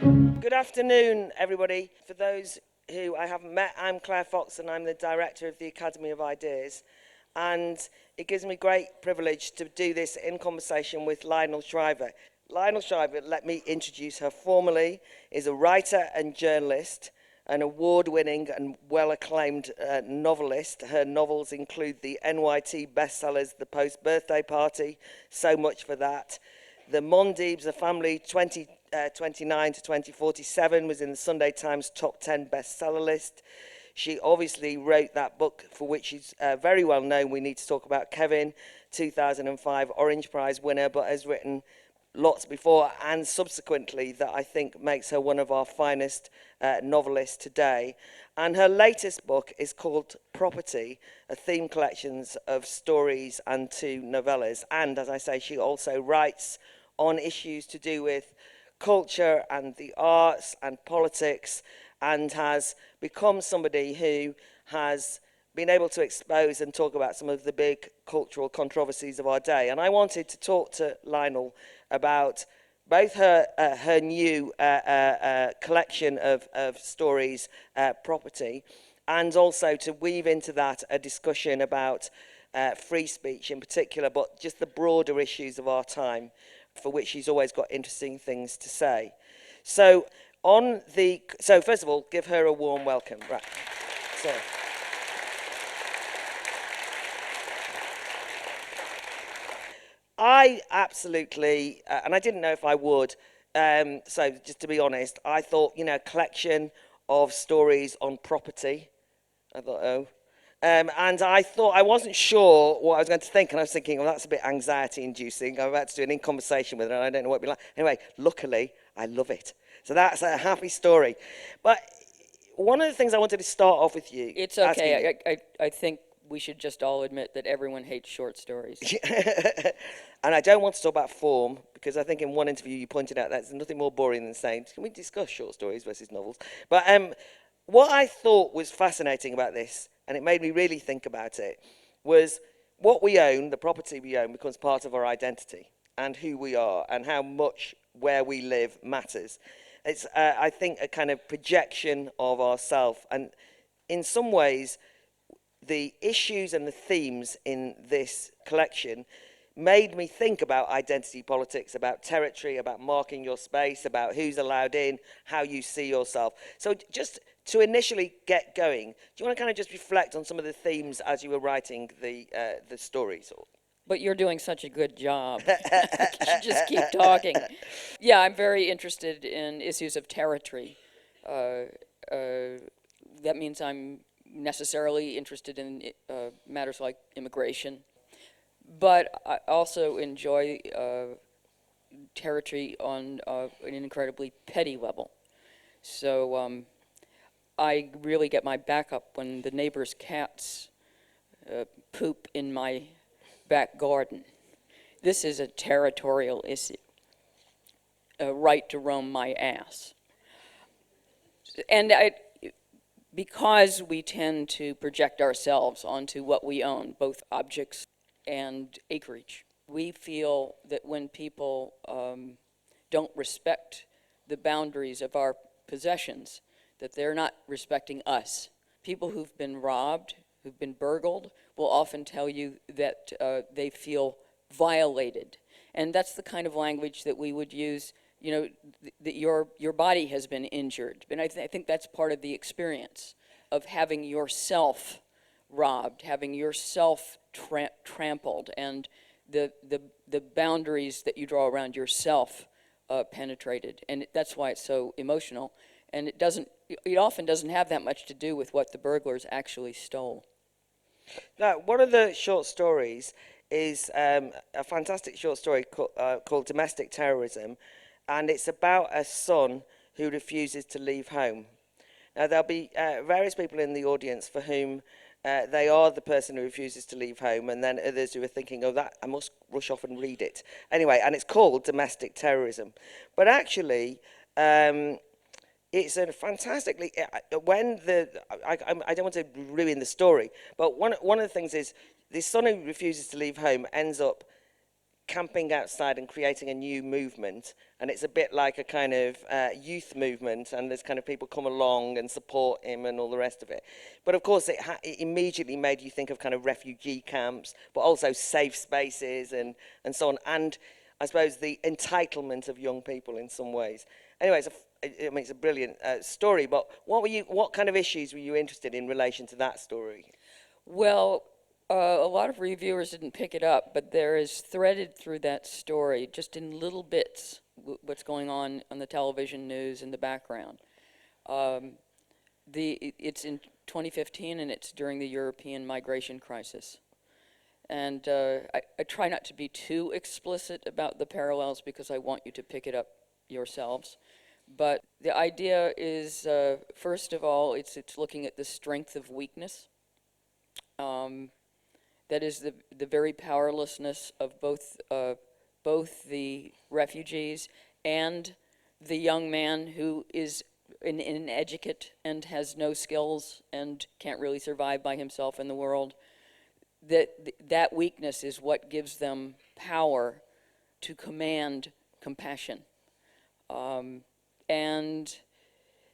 Good afternoon, everybody. For those who I haven't met, I'm Claire Fox and I'm the director of the Academy of Ideas. And it gives me great privilege to do this in conversation with Lionel Shriver. Lionel Shriver, let me introduce her formally, is a writer and journalist, an award-winning and well-acclaimed novelist. Her novels include the NYT bestsellers The Post-Birthday Party, So Much for That. The Mondeebs, A Family 2029 to 2047 was in the Sunday Times top 10 bestseller list. She obviously wrote that book for which she's very well known. We Need to Talk About Kevin, 2005 Orange Prize winner, but has written lots before and subsequently that I think makes her one of our finest novelists today. And her latest book is called Property, a theme collections of stories and 2 novellas. And as I say, she also writes on issues to do with culture and the arts and politics, and has become somebody who has been able to expose and talk about some of the big cultural controversies of our day. And I wanted to talk to Lionel about both her new collection of stories, Property, and also to weave into that a discussion about free speech in particular, but just the broader issues of our time, for which she's always got interesting things to say. So first of all, give her a warm welcome. Right. So. I absolutely, and I didn't know if I would, so just to be honest, I thought, collection of stories on property. I thought, oh. And I thought, I wasn't sure what I was going to think, and I was thinking, well, that's a bit anxiety-inducing. I'm about to do an in-conversation with her, and I don't know what it'd be like. Anyway, luckily, I love it. So that's a happy story. But one of the things I wanted to start off with you... It's okay. I think we should just all admit that everyone hates short stories. And I don't want to talk about form, because I think in one interview you pointed out that there's nothing more boring than saying, can we discuss short stories versus novels? But what I thought was fascinating about this, and it made me really think about it, was what we own, the property we own, becomes part of our identity, and who we are, and how much where we live matters. It's, I think, a kind of projection of ourself, and in some ways, the issues and the themes in this collection made me think about identity politics, about territory, about marking your space, about who's allowed in, how you see yourself. So just to initially get going, do you want to kind of just reflect on some of the themes as you were writing the stories? But you're doing such a good job. You should just keep talking. Yeah, I'm very interested in issues of territory. That means I'm necessarily interested in matters like immigration. But I also enjoy territory on an incredibly petty level. So I really get my back up when the neighbor's cats poop in my back garden. This is a territorial issue. A right to roam my ass. And because we tend to project ourselves onto what we own, both objects and acreage, we feel that when people don't respect the boundaries of our possessions, that they're not respecting us. People who've been robbed, who've been burgled, will often tell you that they feel violated. And that's the kind of language that we would use, that your body has been injured. And I think that's part of the experience of having yourself robbed, having yourself trampled, and the boundaries that you draw around yourself penetrated. And that's why it's so emotional. And it often doesn't have that much to do with what the burglars actually stole. Now, one of the short stories is a fantastic short story called Domestic Terrorism, and it's about a son who refuses to leave home. Now, there'll be various people in the audience for whom they are the person who refuses to leave home, and then others who are thinking, oh, that I must rush off and read it. Anyway, and it's called Domestic Terrorism. But actually, it's a fantastically, I don't want to ruin the story, but one of the things is this son who refuses to leave home ends up camping outside and creating a new movement, and it's a bit like a kind of youth movement, and there's kind of people come along and support him and all the rest of it. But of course, it immediately made you think of kind of refugee camps, but also safe spaces and so on, and I suppose the entitlement of young people in some ways. Anyway, it's a brilliant story, but what kind of issues were you interested in relation to that story? Well, a lot of reviewers didn't pick it up, but there is threaded through that story, just in little bits, what's going on the television news in the background. It's in 2015, and it's during the European migration crisis. And I try not to be too explicit about the parallels because I want you to pick it up yourselves. But the idea is, first of all, it's looking at the strength of weakness. That is the very powerlessness of both the refugees and the young man who is an ineducate and has no skills and can't really survive by himself in the world. That weakness is what gives them power to command compassion. And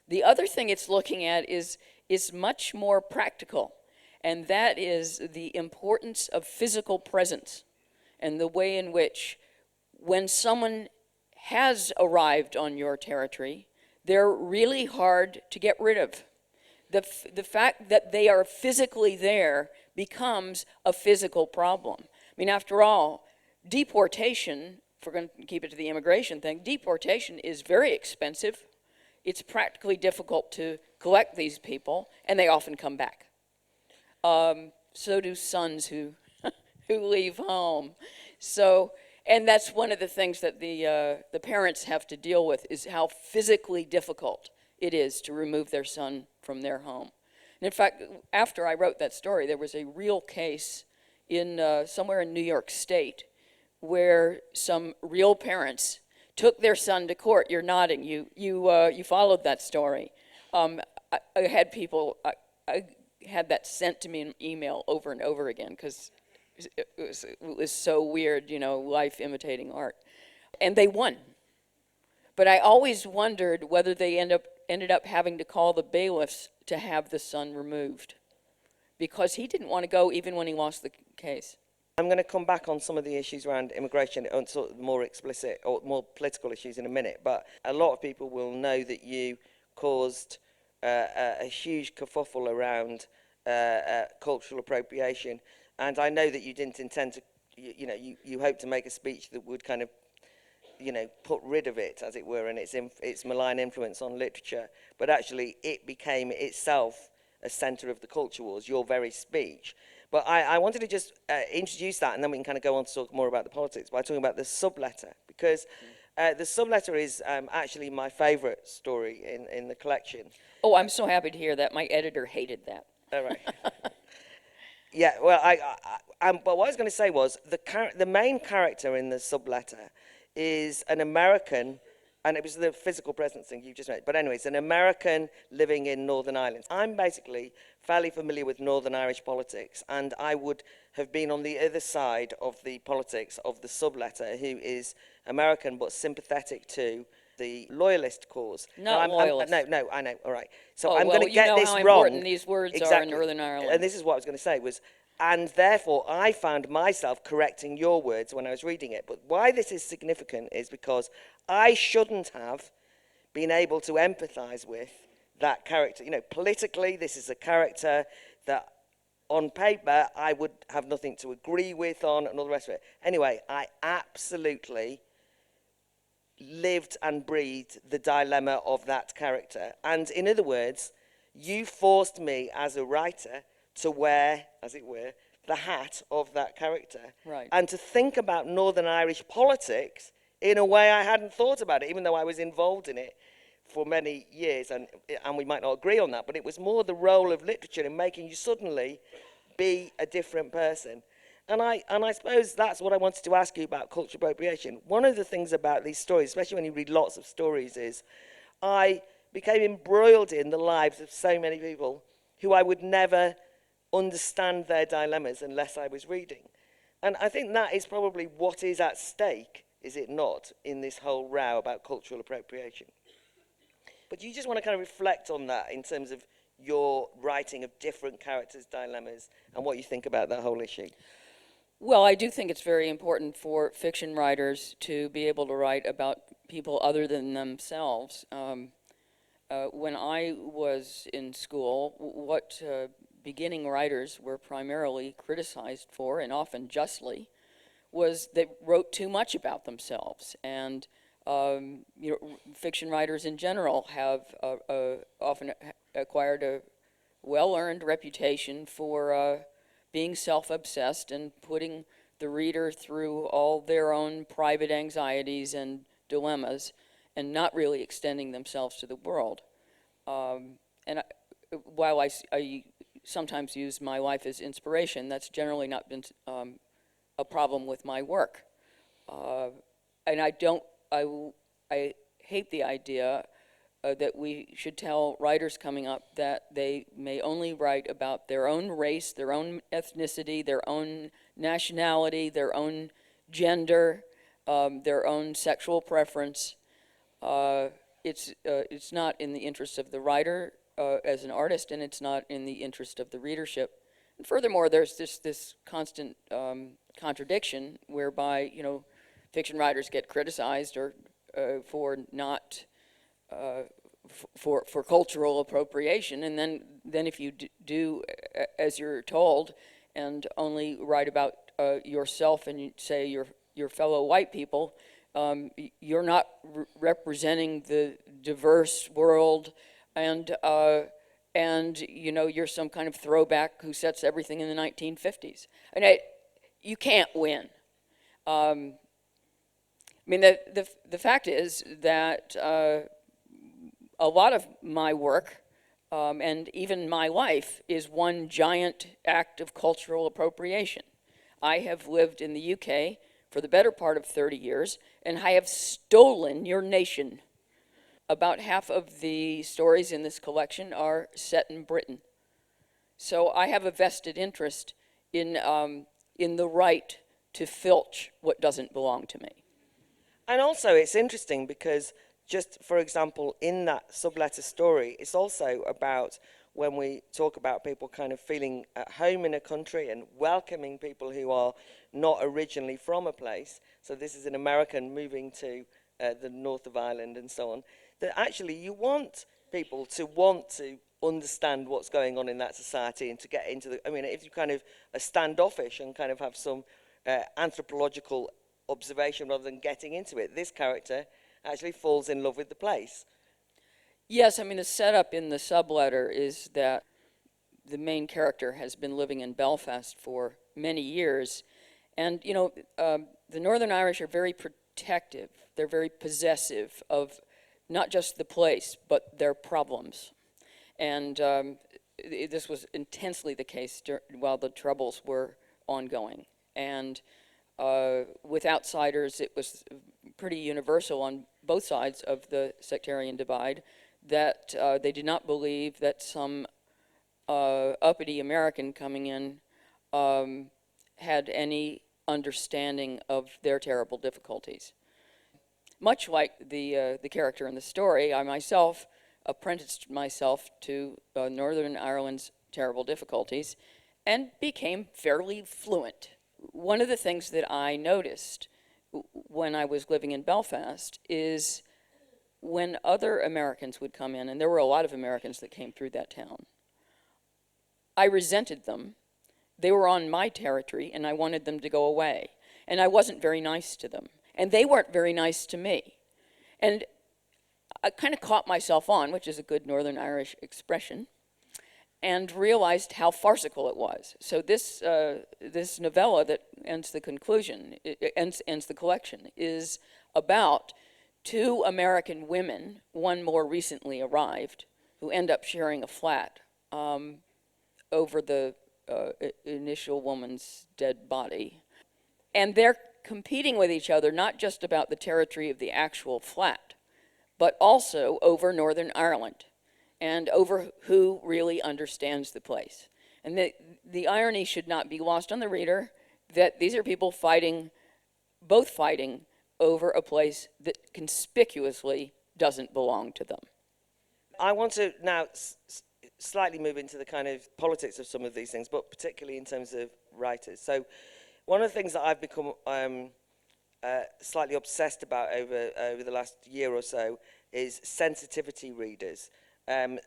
the other thing it's looking at is much more practical, and that is the importance of physical presence and the way in which when someone has arrived on your territory, they're really hard to get rid of. The fact that they are physically there becomes a physical problem. I mean, after all, deportation, if we're going to keep it to the immigration thing, deportation is very expensive. It's practically difficult to collect these people, and they often come back. So do sons who leave home. So, and that's one of the things that the parents have to deal with, is how physically difficult it is to remove their son from their home. And in fact, after I wrote that story, there was a real case in somewhere in New York State where some real parents took their son to court. You're nodding. You followed that story. I had people. I had that sent to me in email over and over again because it was so weird, life imitating art. And they won. But I always wondered whether they ended up having to call the bailiffs to have the son removed, because he didn't want to go even when he lost the case. I'm going to come back on some of the issues around immigration and sort of more explicit or more political issues in a minute, but a lot of people will know that you caused a huge kerfuffle around cultural appropriation, and I know that you didn't intend to, you hoped to make a speech that would kind of, put rid of it, as it were, and its malign influence on literature, but actually it became itself a centre of the culture wars, your very speech. But I wanted to just introduce that, and then we can kind of go on to talk more about the politics by talking about the subletter, because the subletter is actually my favourite story in the collection. Oh, I'm so happy to hear that. My editor hated that. All right. Yeah, well, but what I was going to say was the main character in the subletter is an American, and it was the physical presence thing you just made. But anyway, it's an American living in Northern Ireland. I'm basically fairly familiar with Northern Irish politics, and I would have been on the other side of the politics of the subletter, who is American but sympathetic to the loyalist cause. Not loyalist. No, I know, all right. So I'm well, going to get this how wrong. Important these words exactly. are in Northern Ireland. And this is what I was going to say was, and therefore I found myself correcting your words when I was reading it. But why this is significant is because I shouldn't have been able to empathize with that character. Politically, this is a character that on paper I would have nothing to agree with on and all the rest of it. Anyway, I absolutely lived and breathed the dilemma of that character. And in other words, you forced me as a writer to wear, as it were, the hat of that character. Right. And to think about Northern Irish politics in a way I hadn't thought about it, even though I was involved in it for many years, and we might not agree on that, but it was more the role of literature in making you suddenly be a different person. And I suppose that's what I wanted to ask you about cultural appropriation. One of the things about these stories, especially when you read lots of stories, is I became embroiled in the lives of so many people who I would never understand their dilemmas unless I was reading. And I think that is probably what is at stake, is it not, in this whole row about cultural appropriation. But you just want to kind of reflect on that in terms of your writing of different characters' dilemmas and what you think about that whole issue. Well, I do think it's very important for fiction writers to be able to write about people other than themselves. When I was in school, what beginning writers were primarily criticized for, and often justly, was they wrote too much about themselves. And fiction writers in general have often acquired a well-earned reputation for being self-obsessed and putting the reader through all their own private anxieties and dilemmas and not really extending themselves to the world. While I sometimes use my life as inspiration, that's generally not been a problem with my work. And I hate the idea that we should tell writers coming up that they may only write about their own race, their own ethnicity, their own nationality, their own gender, their own sexual preference. It's not in the interest of the writer as an artist, and it's not in the interest of the readership. And furthermore, there's this constant contradiction whereby, fiction writers get criticized or for not for cultural appropriation, and then if you do as you're told and only write about yourself and you say your fellow white people, you're not representing the diverse world, and you're some kind of throwback who sets everything in the 1950s, and you can't win. I mean, the fact is that a lot of my work and even my life is one giant act of cultural appropriation. I have lived in the UK for the better part of 30 years, and I have stolen your nation. About half of the stories in this collection are set in Britain. So I have a vested interest in the right to filch what doesn't belong to me. And also, it's interesting because, just for example, in that subletter story, it's also about when we talk about people kind of feeling at home in a country and welcoming people who are not originally from a place. So this is an American moving to the north of Ireland and so on. That actually you want people to want to understand what's going on in that society and to get into the, I mean, if you kind of are standoffish and kind of have some anthropological observation rather than getting into it, this character actually falls in love with the place. Yes, I mean, the setup in the subletter is that the main character has been living in Belfast for many years, and the Northern Irish are very protective. They're very possessive of not just the place but their problems, and this was intensely the case while the Troubles were ongoing. And with outsiders, it was pretty universal on both sides of the sectarian divide that they did not believe that some uppity American coming in had any understanding of their terrible difficulties. Much like the character in the story, I myself apprenticed myself to Northern Ireland's terrible difficulties and became fairly fluent. One of the things that I noticed when I was living in Belfast is when other Americans would come in, and there were a lot of Americans that came through that town, I resented them. They were on my territory, and I wanted them to go away. And I wasn't very nice to them. And they weren't very nice to me. And I kind of caught myself on, which is a good Northern Irish expression, and realized how farcical it was. So this novella that ends the conclusion, ends the collection, is about two American women, one more recently arrived, who end up sharing a flat over the initial woman's dead body. And they're competing with each other, not just about the territory of the actual flat, but also over Northern Ireland and over who really understands the place. And the irony should not be lost on the reader that these are people both fighting over a place that conspicuously doesn't belong to them. I want to now slightly move into the kind of politics of some of these things, but particularly in terms of writers. So one of the things that I've become slightly obsessed about over the last year or so is sensitivity readers. And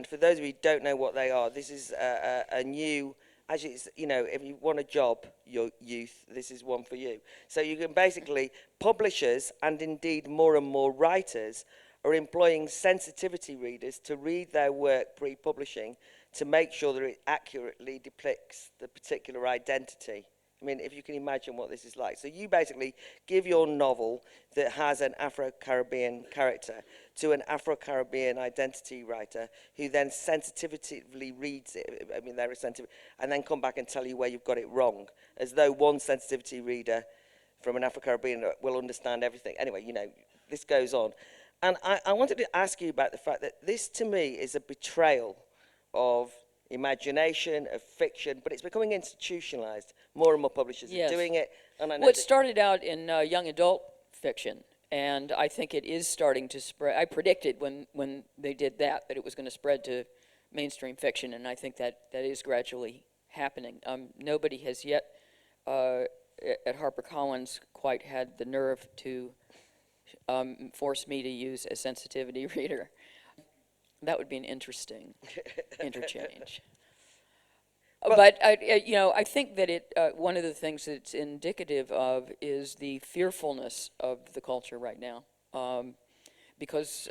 for those of you who don't know what they are, this is a new, actually, it's, you know, if you want a job, your youth, this is one for you. So you can basically, publishers and indeed more and more writers are employing sensitivity readers to read their work pre-publishing to make sure that it accurately depicts the particular identity. I mean, if you can imagine what this is like. So you basically give your novel that has an Afro-Caribbean character to an Afro-Caribbean identity writer who then sensitively reads it, I mean, they're sensitive, and then come back and tell you where you've got it wrong, as though one sensitivity reader from an Afro-Caribbean will understand everything. Anyway, you know, this goes on. And I wanted to ask you about the fact that this, to me, is a betrayal of imagination, of fiction, but it's becoming institutionalized. More and more publishers are doing it. And I know well, it started out in young adult fiction, and I think it is starting to spread. I predicted when they did that it was going to spread to mainstream fiction, and I think that is gradually happening. Nobody has yet at HarperCollins quite had the nerve to force me to use a sensitivity reader. That would be an interesting interchange. But I think that one of the things that it's indicative of is the fearfulness of the culture right now, because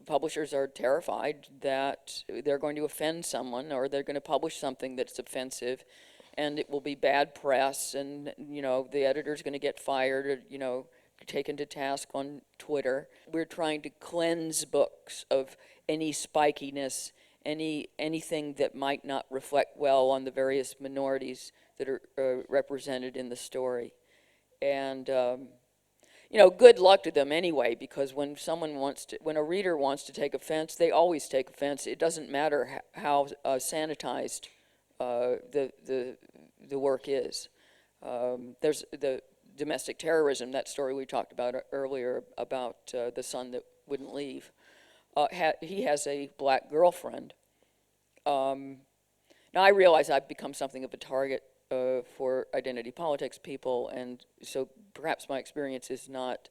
publishers are terrified that they're going to offend someone, or they're going to publish something that's offensive, and it will be bad press, and the editor's going to get fired, or taken to task on Twitter. We're trying to cleanse books of any spikiness, anything that might not reflect well on the various minorities that are represented in the story. And good luck to them anyway, because when a reader wants to take offense, they always take offense. It doesn't matter how sanitized the work is. There's the domestic terrorism, that story we talked about earlier about the son that wouldn't leave. He has a black girlfriend. Now I realize I've become something of a target for identity politics people, and so perhaps my experience is not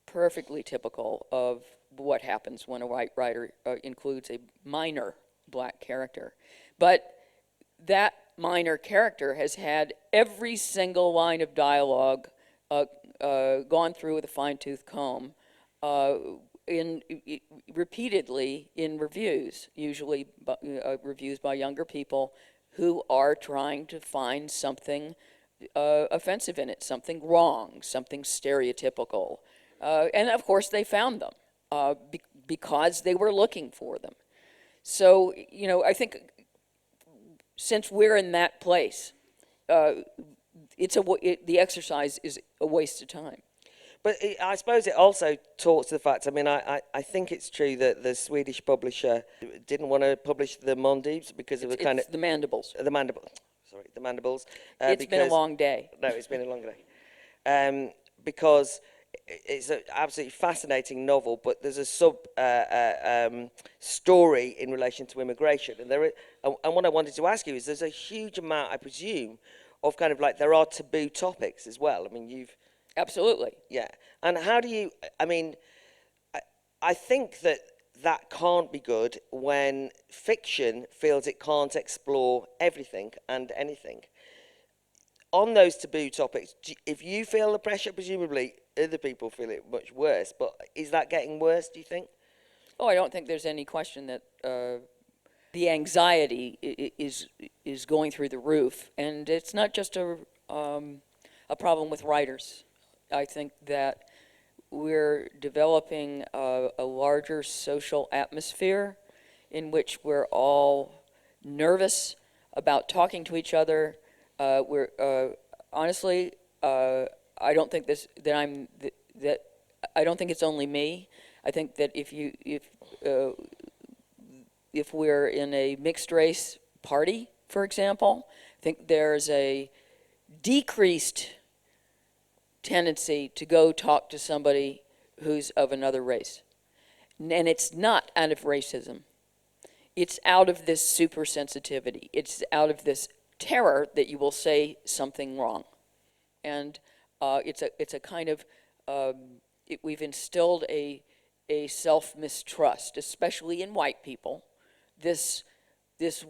perfectly typical of what happens when a white writer includes a minor black character. But that minor character has had every single line of dialogue gone through with a fine-tooth comb repeatedly in reviews, usually reviews by younger people who are trying to find something offensive in it, something wrong, something stereotypical. And of course they found them because they were looking for them. So, I think since we're in that place, the exercise is a waste of time. But I suppose it also talks to the fact, I mean, I think it's true that the Swedish publisher didn't want to publish the Mondeeps because of the Mandibles. The Mandibles. Sorry, the Mandibles. It's been a long day. No, it's been a long day. Because it's an absolutely fascinating novel, but there's a sub story in relation to immigration. And what I wanted to ask you is, there's a huge amount, I presume, of kind of like, there are taboo topics as well. I mean, you've... Absolutely. Yeah. And how do you, I mean, I think that can't be good when fiction feels it can't explore everything and anything. On those taboo topics, if you feel the pressure, presumably other people feel it much worse, but is that getting worse, do you think? Oh, I don't think there's any question that the anxiety is going through the roof, and it's not just a problem with writers. I think that we're developing a larger social atmosphere in which we're all nervous about talking to each other. Honestly, I don't think I don't think it's only me. I think that if we're in a mixed race party, for example, think there's a decreased tendency to go talk to somebody who's of another race. And it's not out of racism. It's out of this supersensitivity. It's out of this terror that you will say something wrong. And it's a kind of, we've instilled a self-mistrust, especially in white people, this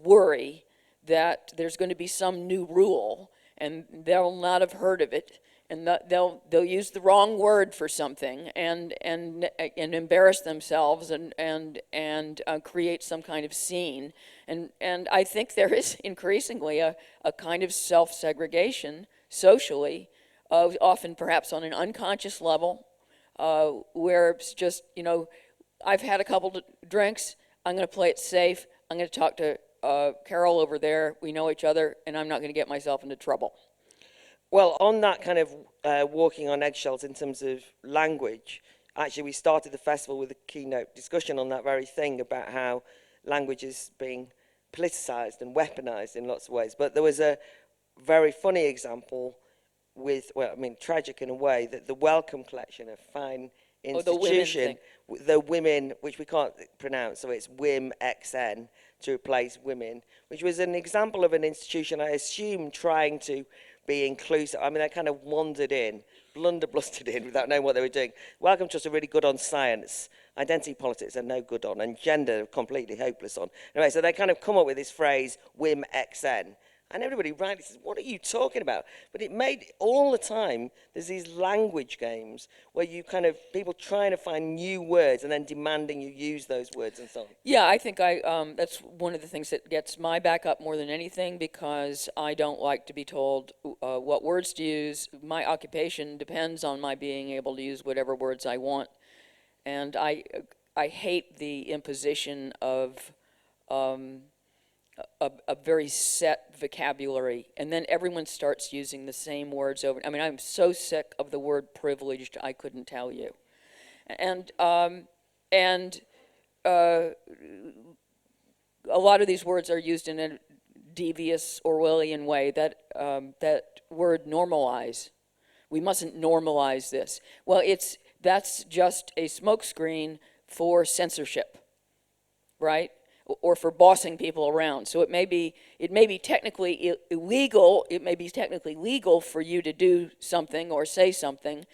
worry that there's going to be some new rule and they'll not have heard of it, and they'll use the wrong word for something and embarrass themselves and create some kind of scene, and I think there is increasingly a kind of self-segregation socially, often perhaps on an unconscious level, where it's just, I've had a couple of drinks, I'm going to play it safe, I'm going to talk to Carol over there, we know each other, and I'm not going to get myself into trouble. Well, on that kind of walking on eggshells in terms of language, actually we started the festival with a keynote discussion on that very thing about how language is being politicized and weaponized in lots of ways. But there was a very funny example with, well, I mean, tragic in a way, that the Welcome Collection, a fine institution, the women, which we can't pronounce, so it's WIMXN to replace women, which was an example of an institution, I assume, trying to be inclusive. I mean, they kind of wandered in, blunderblusted in without knowing what they were doing. Welcome Trust are really good on science. Identity politics are no good on, and gender completely hopeless on. Anyway, so they kind of come up with this phrase, WIMXN. And everybody rightly says, what are you talking about? But it made, all the time, there's these language games where you kind of, people trying to find new words and then demanding you use those words and so on. Yeah, I think that's one of the things that gets my back up more than anything, because I don't like to be told what words to use. My occupation depends on my being able to use whatever words I want. And I hate the imposition of a very set vocabulary, and then everyone starts using the same words over. I mean, I'm so sick of the word privileged, I couldn't tell you. And a lot of these words are used in a devious Orwellian way. That word normalize. We mustn't normalize this. Well, that's just a smokescreen for censorship, right? Or for bossing people around. So it may be technically illegal, it may be technically legal for you to do something or say something,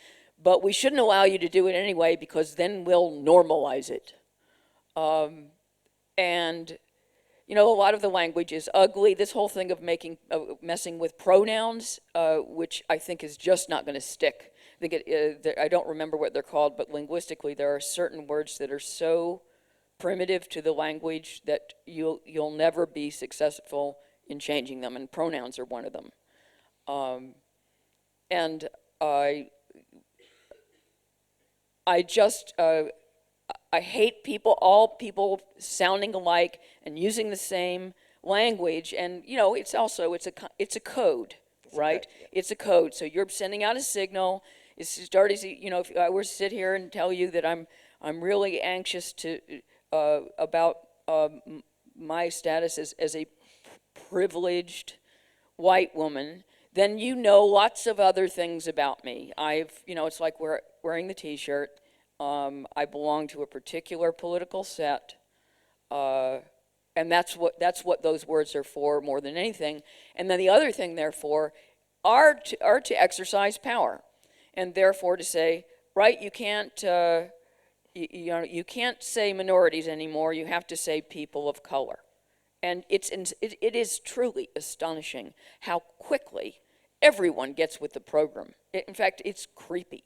but we shouldn't allow you to do it anyway, because then we'll normalize it. And a lot of the language is ugly. This whole thing of messing with pronouns, which I think is just not going to stick. I don't remember what they're called, but linguistically there are certain words that are so primitive to the language that you'll never be successful in changing them, and pronouns are one of them. And I just I hate all people sounding alike and using the same language, and it's a code, right? It's a code. So you're sending out a signal. It's start as if I were to sit here and tell you that I'm really anxious about my status as a privileged white woman, then lots of other things about me. It's like wearing the T-shirt. I belong to a particular political set, and that's what those words are for more than anything. And then the other thing, therefore, are to exercise power, and therefore to say, right, you can't. You can't say minorities anymore. You have to say people of color. And it is truly astonishing how quickly everyone gets with the program. In fact, it's creepy.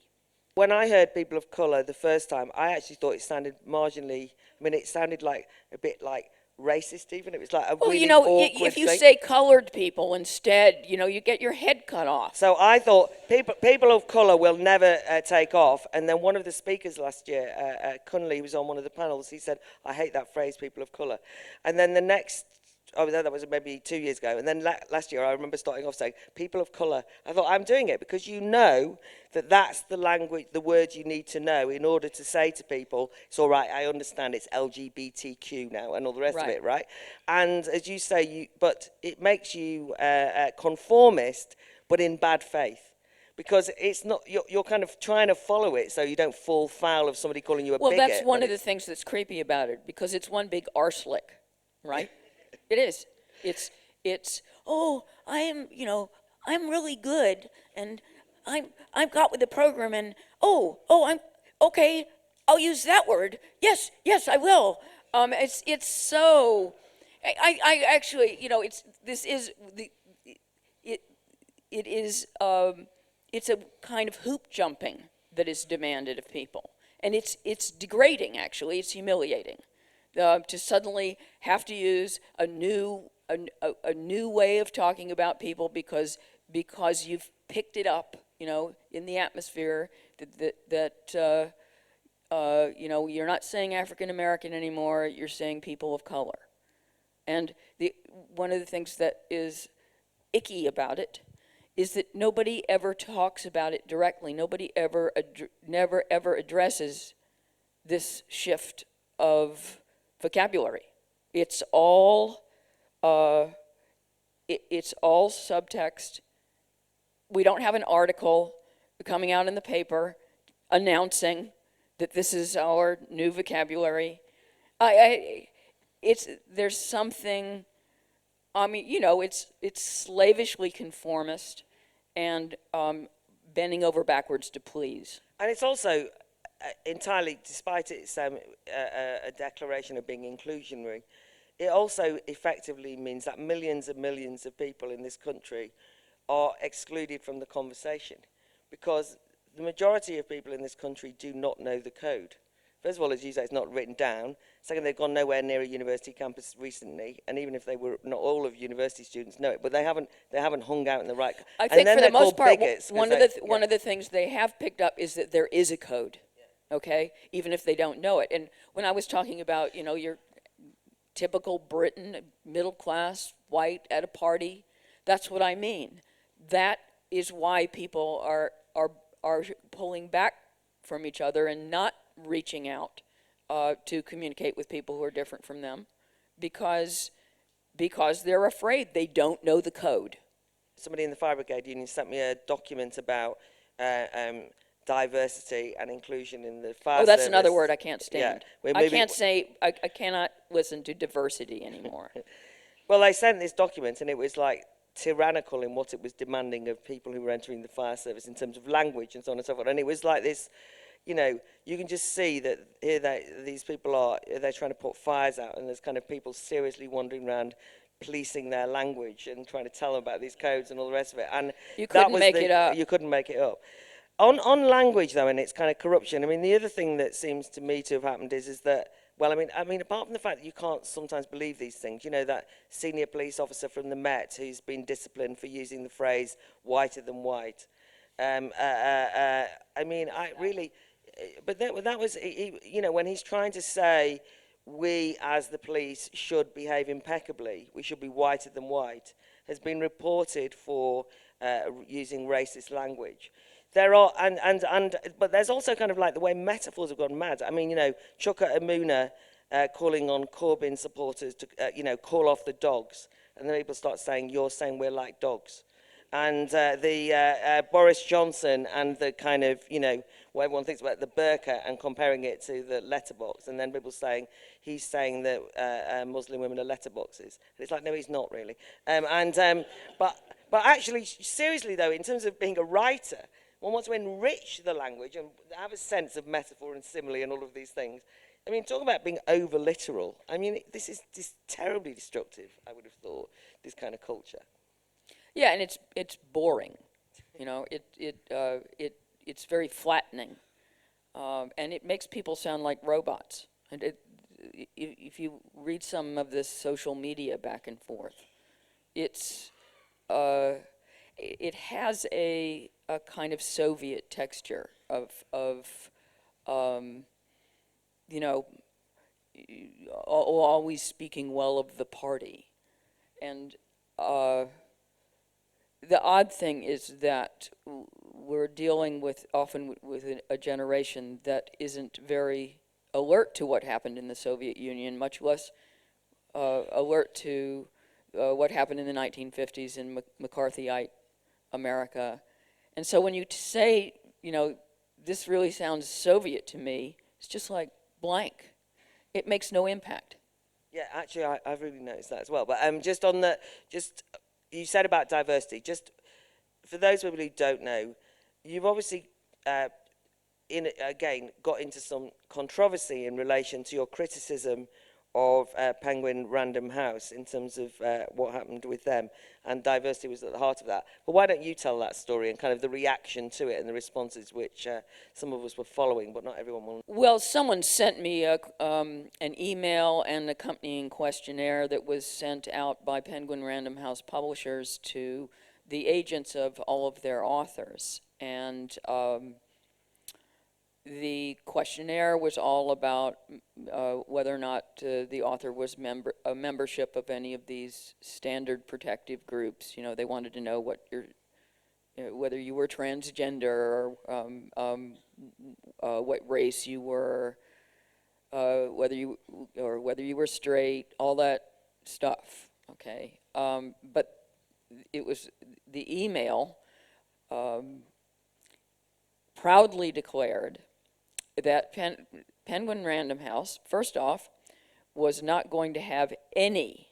When I heard people of color the first time, I actually thought it sounded marginally, it sounded like a bit like racist even. It was like a really awkward if you thing. say colored people instead, you get your head cut off. So I thought people of color will never take off. And then one of the speakers last year, Cunley, was on one of the panels. He said, "I hate that phrase, people of color." And then the next oh, that was maybe 2 years ago. And then last year, I remember starting off saying, people of colour. I thought, I'm doing it because you know that that's the language, the words you need to know in order to say to people, it's all right, I understand it's LGBTQ now and all the rest of Right. it, right? And as you say, but it makes you conformist, but in bad faith. Because it's not, you're kind of trying to follow it so you don't fall foul of somebody calling you a Well, bigot. that's one of the things that's creepy about it, because it's one big arslick, right? It is. It's oh, I am, I'm really good, and I've got with the program, and I'm okay. I'll use that word. Yes, I will. It's so. I actually, it's this is the it it is it's a kind of hoop jumping that is demanded of people, and it's degrading. Actually, it's humiliating to suddenly have to use a new way of talking about people because you've picked it up, in the atmosphere that you're not saying African American anymore. You're saying people of color, and one of the things that is icky about it is that nobody ever talks about it directly. Nobody never ever addresses this shift of vocabulary. It's all it's all subtext. We don't have an article coming out in the paper announcing that this is our new vocabulary. There's something. I mean, it's slavishly conformist and bending over backwards to please. And it's also entirely, despite it's a declaration of being inclusionary, it also effectively means that millions and millions of people in this country are excluded from the conversation, because the majority of people in this country do not know the code. First of all, as you say, it's not written down. Second, they've gone nowhere near a university campus recently, and even if they were, not all of university students know it, but they haven't hung out in the right. I think for the most part, one of the things they have picked up is that there is a code, okay, even if they don't know it. And when I was talking about, your typical Briton, middle class, white at a party, that's what I mean. That is why people are pulling back from each other and not reaching out to communicate with people who are different from them, because they're afraid they don't know the code. Somebody in the Fire Brigade Union sent me a document about diversity and inclusion in the fire service. Oh, that's another word I can't stand. Yeah, I cannot listen to diversity anymore. Well, they sent this document, and it was like tyrannical in what it was demanding of people who were entering the fire service in terms of language and so on and so forth. And it was like this, you can just see that here these people they're trying to put fires out, and there's kind of people seriously wandering around policing their language and trying to tell them about these codes and all the rest of it. And you couldn't make it up. You couldn't make it up. On language, though, and its kind of corruption, I mean, the other thing that seems to me to have happened is that, well, I mean, apart from the fact that you can't sometimes believe these things, that senior police officer from the Met who's been disciplined for using the phrase whiter than white. I mean, I really, but that was, when he's trying to say we as the police should behave impeccably, we should be whiter than white, has been reported for using racist language. There are, but there's also kind of like the way metaphors have gone mad. I mean, Chuka Amuna calling on Corbyn supporters to, call off the dogs. And then people start saying, you're saying we're like dogs. And the Boris Johnson and the kind of, what everyone thinks about the burqa and comparing it to the letterbox. And then people saying, he's saying that Muslim women are letterboxes. And it's like, no, he's not really. But actually, seriously though, in terms of being a writer, one wants to enrich the language and have a sense of metaphor and simile and all of these things. I mean, talk about being over-literal. I mean, this is terribly destructive, I would have thought, this kind of culture. Yeah, and it's boring. It's very flattening. And it makes people sound like robots. And if you read some of this social media back and forth, it has a kind of Soviet texture of always speaking well of the party. and the odd thing is that we're dealing with often with a generation that isn't very alert to what happened in the Soviet Union, much less alert to what happened in the 1950s in McCarthyite America. And so when you say, you know, this really sounds Soviet to me, it's just like blank. It makes no impact. Yeah, actually, I've really noticed that as well. But just on the, you said about diversity. Just for those people who don't know, you've obviously, again, got into some controversy in relation to your criticism of Penguin Random House in terms of what happened with them, and diversity was at the heart of that. But why don't you tell that story and kind of the reaction to it and the responses which some of us were following, but not everyone will. Well, someone sent me an email and accompanying questionnaire that was sent out by Penguin Random House publishers to the agents of all of their authors. And the questionnaire was all about whether or not the author was a membership of any of these standard protective groups. You know, they wanted to know what your, whether you were transgender, or what race you were, whether you were straight, all that stuff. Okay, but it was the email proudly declared that Penguin Random House, first off, was not going to have any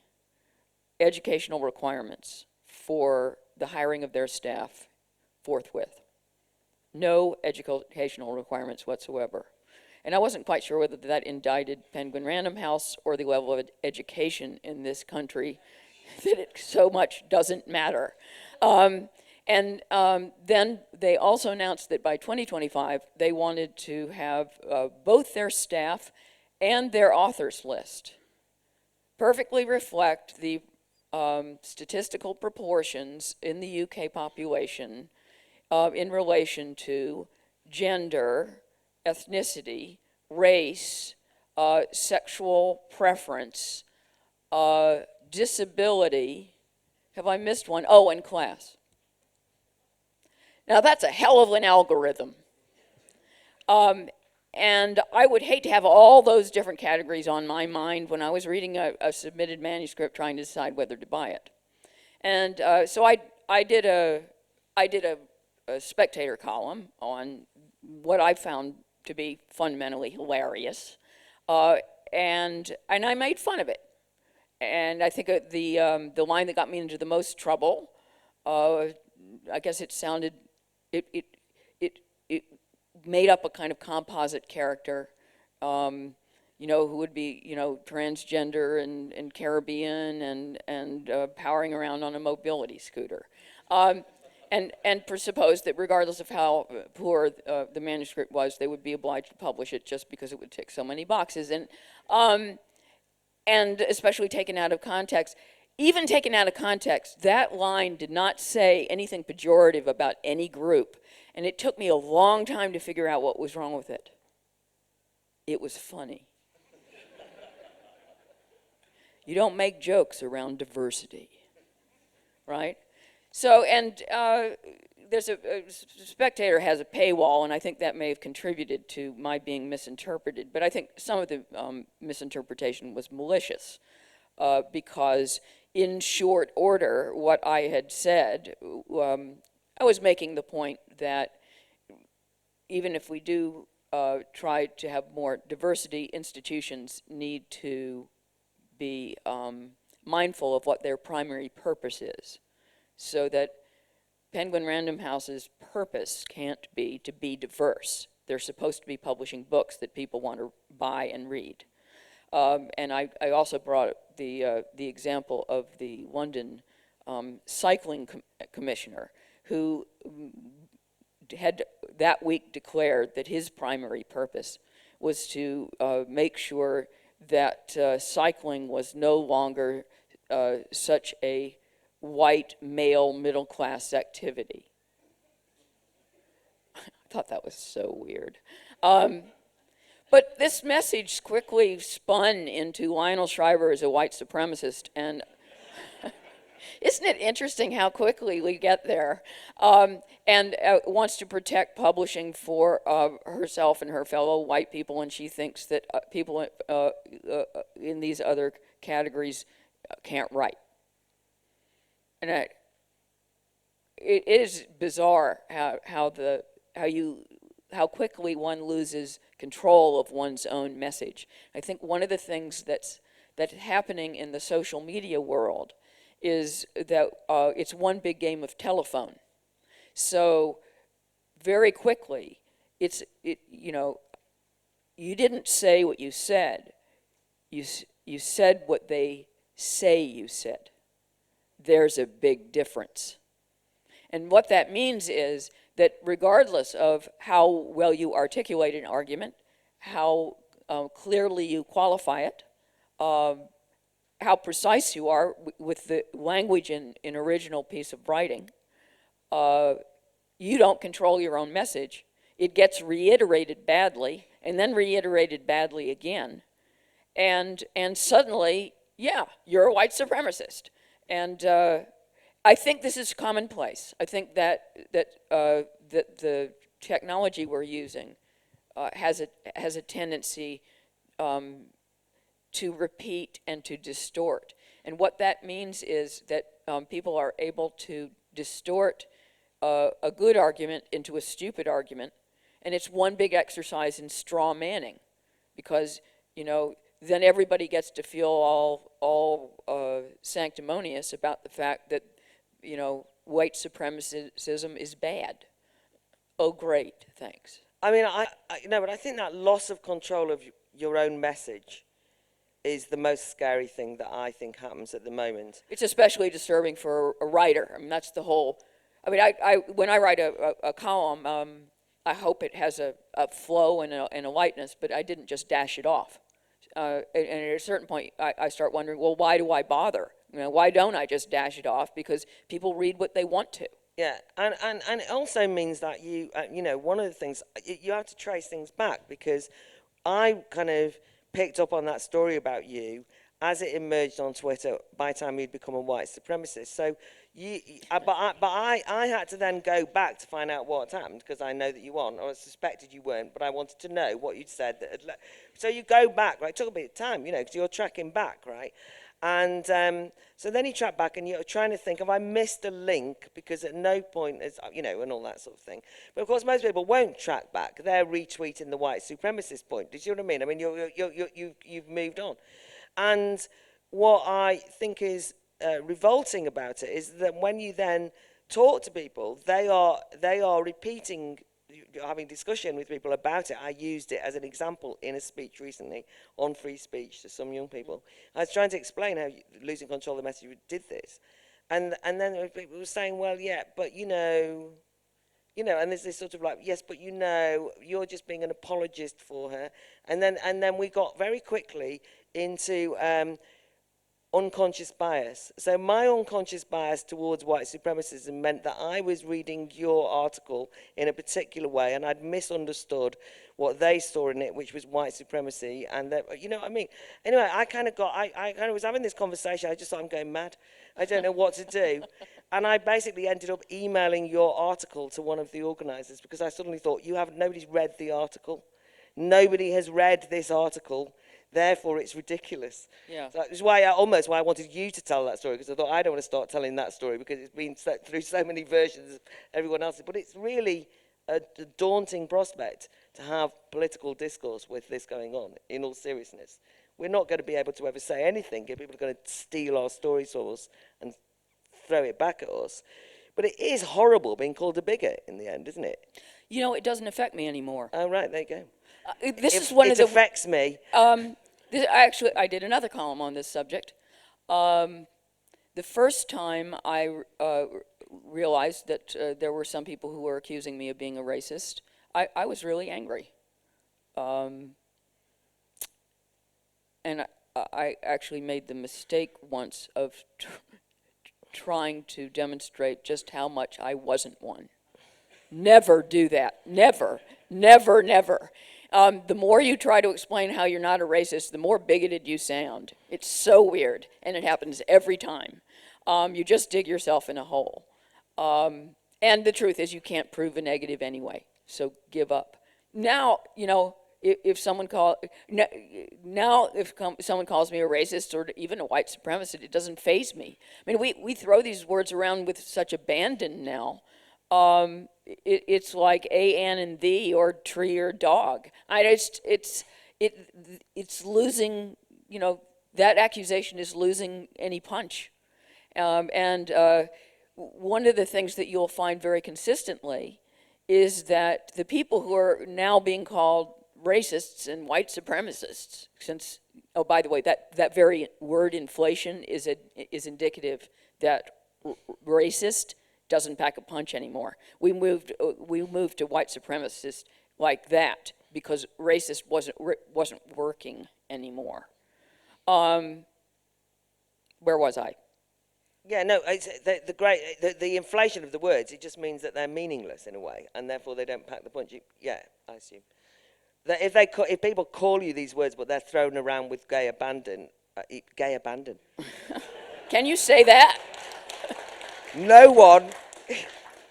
educational requirements for the hiring of their staff forthwith. No educational requirements whatsoever. And I wasn't quite sure whether that indicted Penguin Random House or the level of education in this country, that it so much doesn't matter. And then they also announced that by 2025, they wanted to have both their staff and their authors list perfectly reflect the statistical proportions in the UK population in relation to gender, ethnicity, race, sexual preference, disability. Have I missed one? Oh, and class. Now, that's a hell of an algorithm. And I would hate to have all those different categories on my mind when I was reading a submitted manuscript trying to decide whether to buy it. And so I did a Spectator column on what I found to be fundamentally hilarious, and I made fun of it. And I think the line that got me into the most trouble, I guess it sounded, it made up a kind of composite character, you know, who would be, you know, transgender and Caribbean and powering around on a mobility scooter. And presupposed that regardless of how poor the manuscript was, they would be obliged to publish it just because it would tick so many boxes. And especially taken out of context. Even taken out of context, that line did not say anything pejorative about any group. And it took me a long time to figure out what was wrong with it. It was funny. You don't make jokes around diversity, right? So, and there's a Spectator has a paywall, and I think that may have contributed to my being misinterpreted. But I think some of the misinterpretation was malicious, because in short order, what I had said, I was making the point that even if we do try to have more diversity, institutions need to be mindful of what their primary purpose is, so that Penguin Random House's purpose can't be to be diverse. They're supposed to be publishing books that people want to buy and read. And I also brought the example of the London cycling commissioner, who had that week declared that his primary purpose was to make sure that cycling was no longer such a white male middle class activity. I thought that was so weird. But this message quickly spun into Lionel Shriver as a white supremacist, and Isn't it interesting how quickly we get there? And wants to protect publishing for herself and her fellow white people, and she thinks that people in these other categories can't write. And it is bizarre how quickly one loses control of one's own message. I think one of the things that's happening in the social media world is that it's one big game of telephone. So very quickly, you didn't say what you said. You said what they say you said. There's a big difference. And what that means is that regardless of how well you articulate an argument, how clearly you qualify it, how precise you are with the language in an original piece of writing, you don't control your own message. It gets reiterated badly, and then reiterated badly again. And suddenly, yeah, you're a white supremacist. And I think this is commonplace. I think that the technology we're using has a tendency to repeat and to distort. And what that means is that people are able to distort a good argument into a stupid argument, and it's one big exercise in straw manning, because then everybody gets to feel all sanctimonious about the fact that white supremacism is bad. Oh, great, thanks. I mean, but I think that loss of control of your own message is the most scary thing that I think happens at the moment. It's especially disturbing for a writer. I mean, that's the whole. I mean, when I write a column, I hope it has a flow and a lightness, but I didn't just dash it off. And at a certain point, I start wondering, well, why do I bother? Why don't I just dash it off? Because people read what they want to. Yeah, and it also means that one of the things, you have to trace things back, because I kind of picked up on that story about you as it emerged on Twitter by the time you'd become a white supremacist. So I had to then go back to find out what had happened, because I know that you weren't, or I suspected you weren't, but I wanted to know what you'd said. So you go back, right? It took a bit of time, because you're tracking back, right? And so then you track back and you're trying to think, have I missed a link? Because at no point is, and all that sort of thing. But of course, most people won't track back. They're retweeting the white supremacist point. Do you see what I mean? I mean, you've moved on. And what I think is revolting about it is that when you then talk to people, they are repeating, having discussion with people about it. I used it as an example in a speech recently on free speech to some young people. I was trying to explain how losing control of the message did this. And then people were saying, well, yeah, but and there's this sort of like, yes, but you're just being an apologist for her. And then we got very quickly into unconscious bias. So my unconscious bias towards white supremacism meant that I was reading your article in a particular way, and I'd misunderstood what they saw in it, which was white supremacy. And that, what I mean? Anyway, I kind of was having this conversation. I just thought, I'm going mad. I don't know what to do. And I basically ended up emailing your article to one of the organizers, because I suddenly thought, nobody's read the article. Nobody has read this article. Therefore, it's ridiculous. Yeah. So that's why I wanted you to tell that story, because I thought, I don't want to start telling that story because it's been set through so many versions of everyone else's. But it's really a daunting prospect to have political discourse with this going on, in all seriousness. We're not going to be able to ever say anything if people are going to steal our story source and throw it back at us. But it is horrible being called a bigot in the end, isn't it? It doesn't affect me anymore. Oh, right, there you go. It affects me. I did another column on this subject. The first time I realized that there were some people who were accusing me of being a racist, I was really angry. And I actually made the mistake once of trying to demonstrate just how much I wasn't one. Never do that. Never, never, never. The more you try to explain how you're not a racist, the more bigoted you sound. It's so weird, and it happens every time. You just dig yourself in a hole. And the truth is, you can't prove a negative anyway, so give up. Now, if someone someone calls me a racist or even a white supremacist, it doesn't faze me. I mean, we throw these words around with such abandon now. It's like a, an, and thee, or tree or dog. It's losing. That accusation is losing any punch. One of the things that you'll find very consistently is that the people who are now being called racists and white supremacists, since, oh, by the way, that very word inflation is indicative that racist doesn't pack a punch anymore. We moved to white supremacist like that because racist wasn't working anymore. Where was I? Yeah, no, it's the inflation of the words, it just means that they're meaningless in a way, and therefore they don't pack the punch. Yeah, I assume. That if people call you these words, but they're thrown around with gay abandon. Can you say that? No one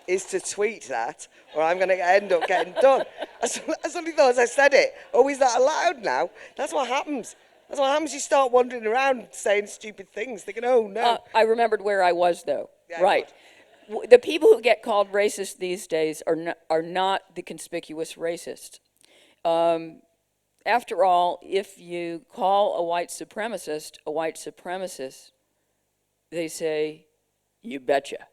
is to tweet that, or I'm going to end up getting done. I suddenly thought as I said it, oh, is that allowed now? That's what happens. That's what happens. You start wandering around saying stupid things, thinking, oh, no. I remembered where I was, though. Yeah, right. The people who get called racist these days are not the conspicuous racist. After all, if you call a white supremacist, they say, you betcha.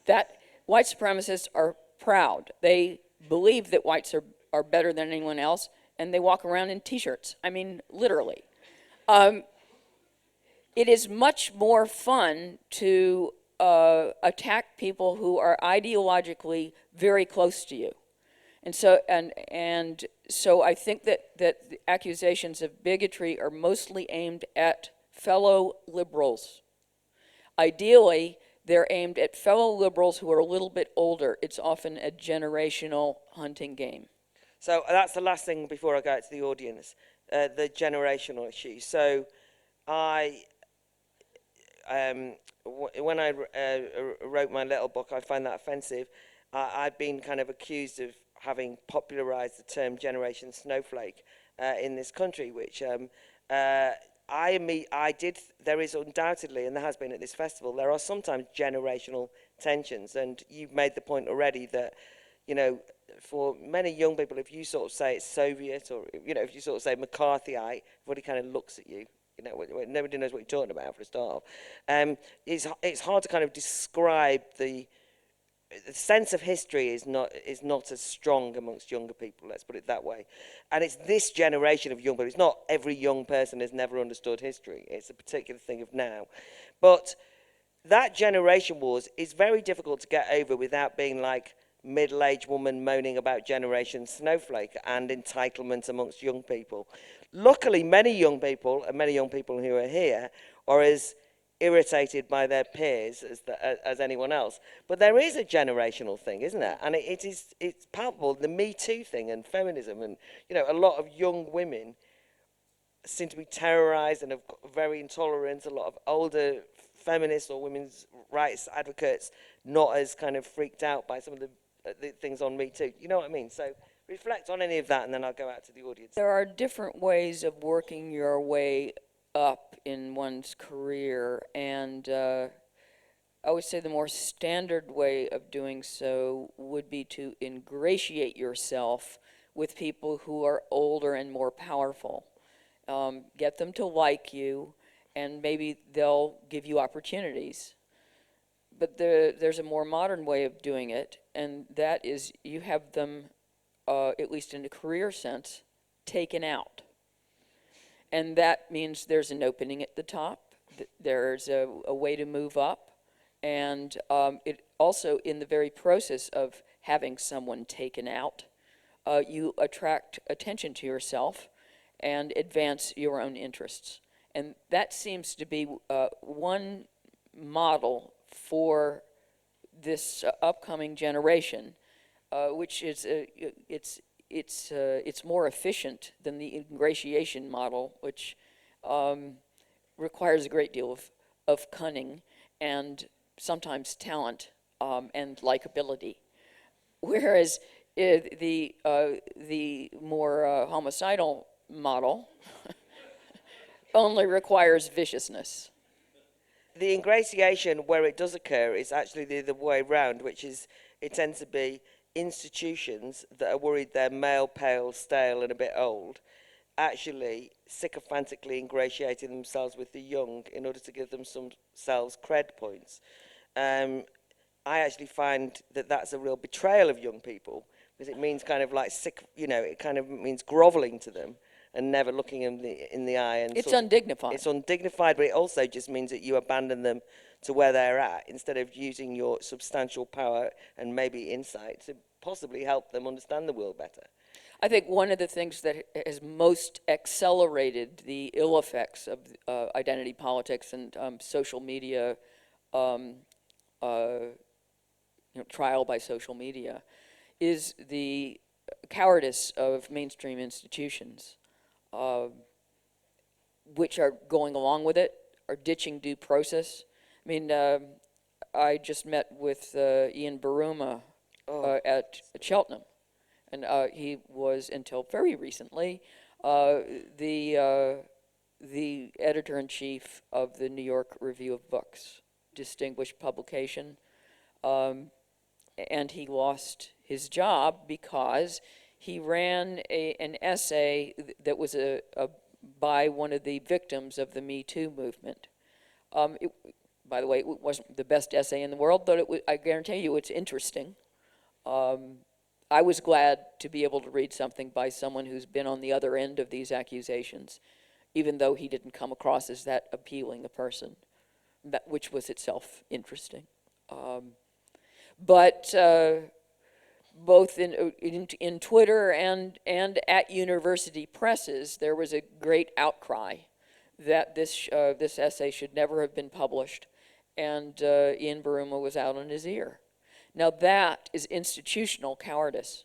That white supremacists are proud. They believe that whites are better than anyone else, and they walk around in T-shirts. I mean, literally. It is much more fun to attack people who are ideologically very close to you. And so I think that the accusations of bigotry are mostly aimed at fellow liberals. Ideally, they're aimed at fellow liberals who are a little bit older. It's often a generational hunting game. So that's the last thing before I go out to the audience, the generational issue. So when I wrote my little book, I find that offensive. I've been kind of accused of having popularized the term Generation Snowflake in this country, which I did. There is undoubtedly, and there has been at this festival, there are sometimes generational tensions, and you've made the point already that, for many young people, if you sort of say it's Soviet, or if you sort of say McCarthyite, everybody kind of looks at you. Nobody knows what you're talking about for a start. It's hard to kind of describe the sense of history is not as strong amongst younger people, let's put it that way. And it's this generation of young people. It's not every young person has never understood history. It's a particular thing of now. But that generation wars is very difficult to get over without being like middle-aged woman moaning about Generation Snowflake and entitlement amongst young people. Luckily, many young people, and many young people who are here, are as irritated by their peers as anyone else. But there is a generational thing, isn't there? And it's palpable. The Me Too thing and feminism, and a lot of young women seem to be terrorized and are very intolerant. A lot of older feminists or women's rights advocates not as kind of freaked out by some of the things on Me Too. You know what I mean? So reflect on any of that, and then I'll go out to the audience. There are different ways of working your way up in one's career, and I would say the more standard way of doing so would be to ingratiate yourself with people who are older and more powerful. Get them to like you, and maybe they'll give you opportunities. But there's a more modern way of doing it, and that is you have them, at least in a career sense, taken out. And that means there's an opening at the top, there's a way to move up, and it also, in the very process of having someone taken out, you attract attention to yourself and advance your own interests. And that seems to be one model for this upcoming generation, which is it's more efficient than the ingratiation model, which requires a great deal of cunning and sometimes talent and likability. Whereas the more homicidal model only requires viciousness. The ingratiation where it does occur is actually the other way round, which is it tends to be institutions that are worried they're male, pale, stale, and a bit old, actually sycophantically ingratiating themselves with the young in order to give themselves cred points. I actually find that that's a real betrayal of young people, because it means kind of like it kind of means groveling to them and never looking in the eye. And It's undignified. It's undignified, but it also just means that you abandon them to where they're at instead of using your substantial power and maybe insight to possibly help them understand the world better. I think one of the things that has most accelerated the ill effects of identity politics and social media, trial by social media, is the cowardice of mainstream institutions, which are going along with it, are ditching due process. I mean, I just met with Ian Baruma at Cheltenham, and he was, until very recently, the editor-in-chief of the New York Review of Books, distinguished publication, and he lost his job because he ran an essay that was by one of the victims of the Me Too movement. By the way, it wasn't the best essay in the world, but I guarantee you it's interesting. I was glad to be able to read something by someone who's been on the other end of these accusations, even though he didn't come across as that appealing a person, which was itself interesting. But both in Twitter and at university presses, there was a great outcry that this essay should never have been published, and Ian Baruma was out on his ear. Now that is institutional cowardice.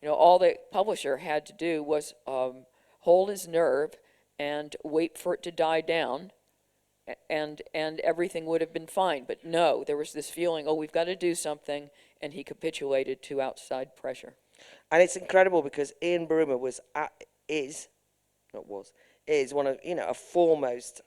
You know, all the publisher had to do was hold his nerve and wait for it to die down, and everything would have been fine. But no, there was this feeling, we've got to do something, and he capitulated to outside pressure. And it's incredible because Ian Baruma is one of, a foremost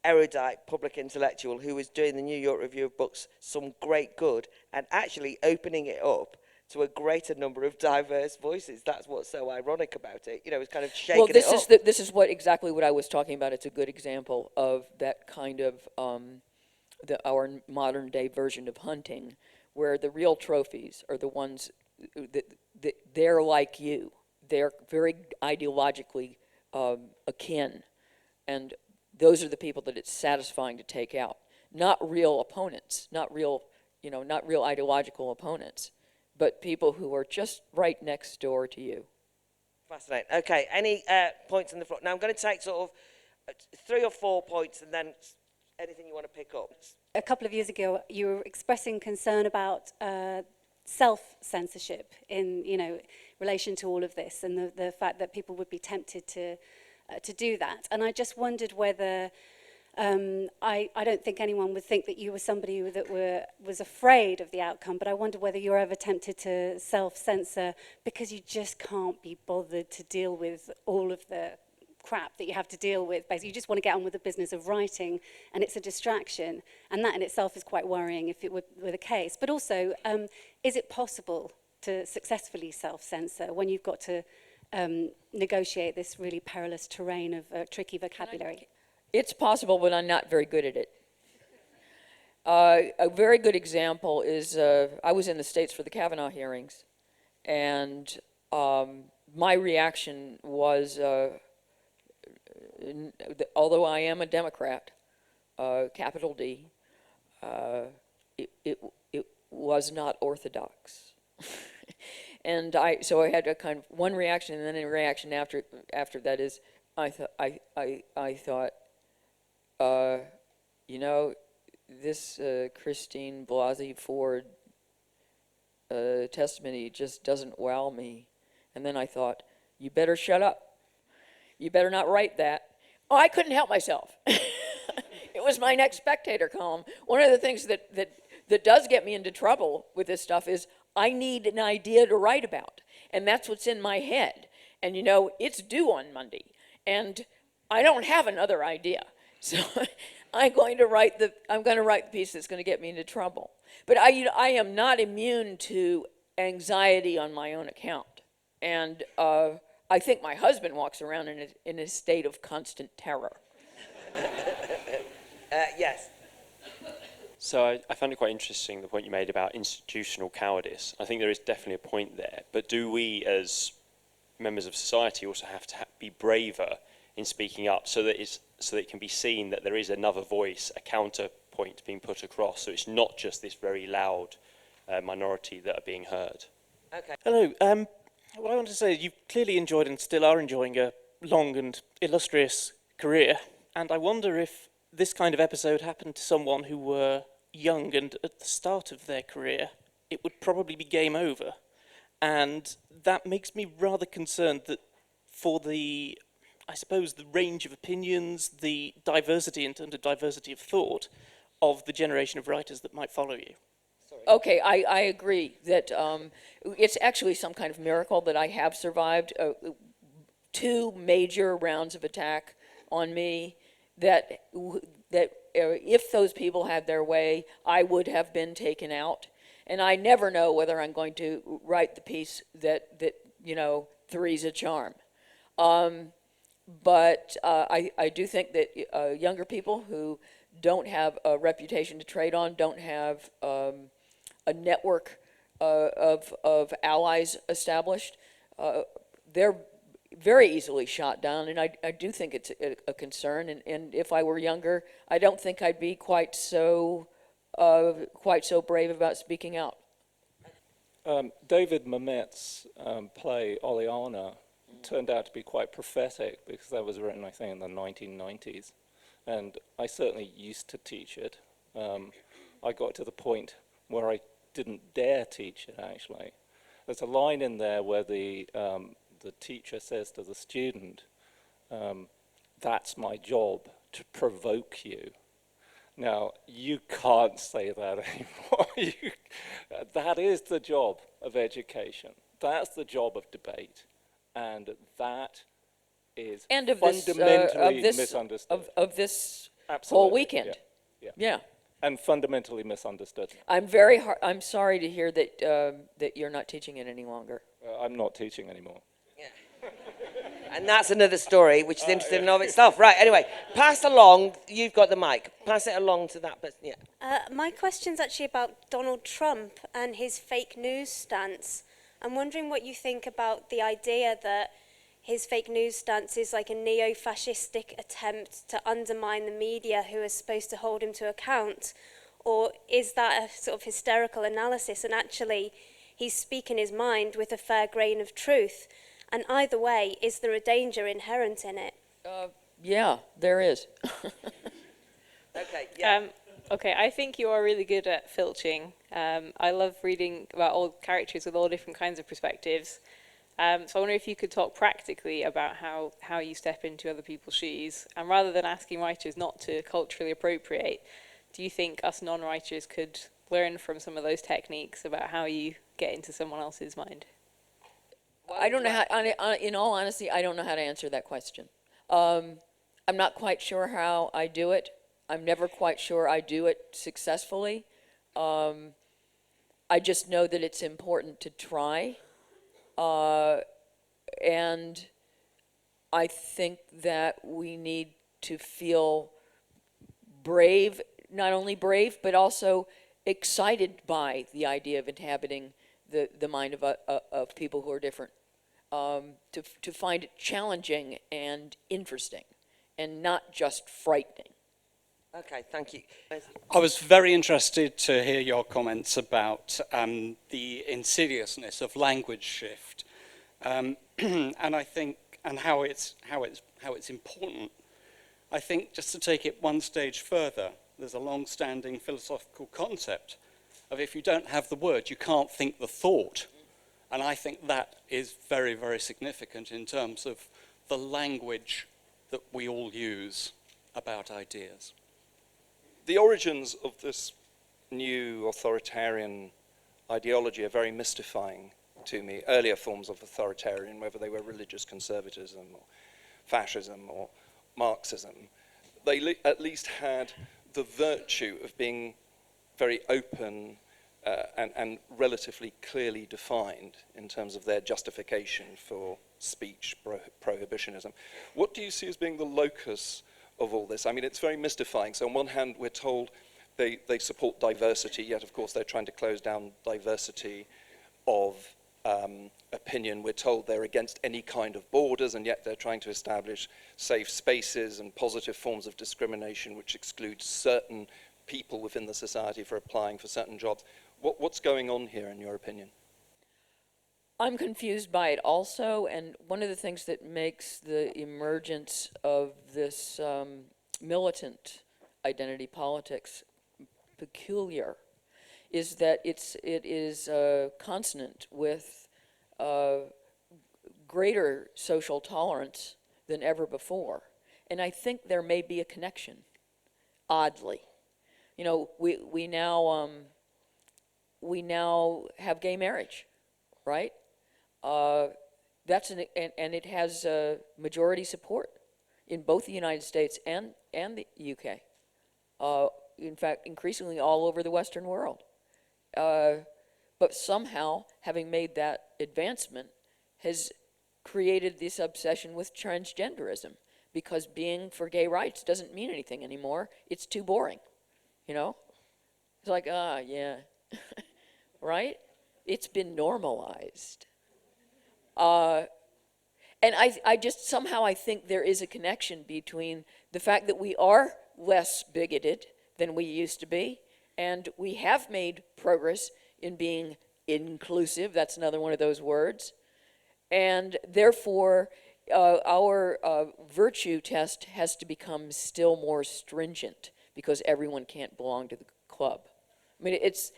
erudite public intellectual who was doing the New York Review of Books some great good and actually opening it up to a greater number of diverse voices. That's what's so ironic about it. It's kind of shaking it up. This is exactly what I was talking about. It's a good example of that kind of our modern day version of hunting, where the real trophies are the ones that they're like you. They're very ideologically akin, and those are the people that it's satisfying to take out. Not real opponents, not real ideological opponents, but people who are just right next door to you. Fascinating. Okay, any points on the floor? Now I'm going to take sort of 3 or 4 points and then anything you want to pick up. A couple of years ago, you were expressing concern about self-censorship in, relation to all of this, and the fact that people would be tempted to do that. And I just wondered whether I don't think anyone would think that you were somebody that was afraid of the outcome, but I wonder whether you're ever tempted to self-censor because you just can't be bothered to deal with all of the crap that you have to deal with. Basically, you just want to get on with the business of writing, and it's a distraction, and that in itself is quite worrying if it were the case. But also, is it possible to successfully self-censor when you've got to negotiate this really perilous terrain of tricky vocabulary? It's possible, but I'm not very good at it. A very good example is I was in the States for the Kavanaugh hearings, and my reaction was, although I am a Democrat, capital D, it was not orthodox. And so I had a kind of one reaction, and then a reaction after that is, I thought, this Christine Blasey Ford testimony just doesn't wow me. And then I thought, you better shut up. You better not write that. Oh, I couldn't help myself. It was my next Spectator column. One of the things that does get me into trouble with this stuff is I need an idea to write about. And that's what's in my head. And you know, it's due on Monday. And I don't have another idea. So I'm going to write the piece that's going to get me into trouble. But I am not immune to anxiety on my own account. And I think my husband walks around in a state of constant terror. Yes. So I found it quite interesting, the point you made about institutional cowardice. I think there is definitely a point there. But do we, as members of society, also have to be braver in speaking up so that it can be seen that there is another voice, a counterpoint being put across, so it's not just this very loud minority that are being heard? Okay. Hello. What I want to say is you've clearly enjoyed and still are enjoying a long and illustrious career, and I wonder if this kind of episode happened to someone who were young and at the start of their career, it would probably be game over. And that makes me rather concerned that for the, I suppose, the range of opinions, the diversity in terms of diversity of thought of the generation of writers that might follow you. Okay, I agree that it's actually some kind of miracle that I have survived 2 major rounds of attack on me, that if those people had their way, I would have been taken out. And I never know whether I'm going to write the piece that you know, three's a charm. But I do think that younger people who don't have a reputation to trade on, don't have a network of allies established, they're very easily shot down, and I do think it's a concern. And if I were younger, I don't think I'd be quite so brave about speaking out. David Mamet's play Oleana turned out to be quite prophetic because that was written, I think, in the 1990s, and I certainly used to teach it. I got to the point where I didn't dare teach it. Actually, there's a line in there where the teacher says to the student, "That's my job, to provoke you." Now, you can't say that anymore. That is the job of education. That's the job of debate. And that is fundamentally misunderstood. Of this Absolutely. whole weekend. Yeah. And fundamentally misunderstood. I'm sorry to hear that you're not teaching it any longer. I'm not teaching anymore. And that's another story, which is interesting in and of itself. Right, anyway, pass along, you've got the mic. Pass it along to that person, yeah. My question's actually about Donald Trump and his fake news stance. I'm wondering what you think about the idea that his fake news stance is like a neo-fascistic attempt to undermine the media who are supposed to hold him to account, or is that a sort of hysterical analysis and actually he's speaking his mind with a fair grain of truth? And either way, is there a danger inherent in it? Yeah, there is. Okay, yeah. Okay, I think you are really good at filching. I love reading about all characters with all different kinds of perspectives. So I wonder if you could talk practically about how you step into other people's shoes. And rather than asking writers not to culturally appropriate, do you think us non-writers could learn from some of those techniques about how you get into someone else's mind? I don't know how, in all honesty, I don't know how to answer that question. I'm not quite sure how I do it. I'm never quite sure I do it successfully. I just know that it's important to try. And I think that we need to feel brave, not only brave, but also excited by the idea of inhabiting the mind of people who are different, to find it challenging and interesting, and not just frightening. Okay, thank you. I was very interested to hear your comments about the insidiousness of language shift, and I think, and how it's important. I think just to take it one stage further, there's a long-standing philosophical concept of if you don't have the word, you can't think the thought. And I think that is very, very significant in terms of the language that we all use about ideas. The origins of this new authoritarian ideology are very mystifying to me. Earlier forms of authoritarian, whether they were religious conservatism or fascism or Marxism, they at least had the virtue of being very open and relatively clearly defined in terms of their justification for speech prohibitionism. What do you see as being the locus of all this? I mean, it's very mystifying. So on one hand, we're told they support diversity, yet of course they're trying to close down diversity of opinion. We're told they're against any kind of borders, and yet they're trying to establish safe spaces and positive forms of discrimination which exclude certain people within the society for applying for certain jobs. What's going on here, in your opinion? I'm confused by it also, and one of the things that makes the emergence of this militant identity politics peculiar is that it is consonant with greater social tolerance than ever before. And I think there may be a connection, oddly. You know, we now have gay marriage, right? That's and it has majority support in both the United States and the UK. In fact, increasingly all over the Western world. But somehow, having made that advancement, has created this obsession with transgenderism, because being for gay rights doesn't mean anything anymore. It's too boring, you know? It's like, yeah, right? It's been normalized. And I just, somehow I think there is a connection between the fact that we are less bigoted than we used to be, and we have made progress in being inclusive. That's another one of those words. And therefore, our virtue test has to become still more stringent, because everyone can't belong to the club. I mean, it's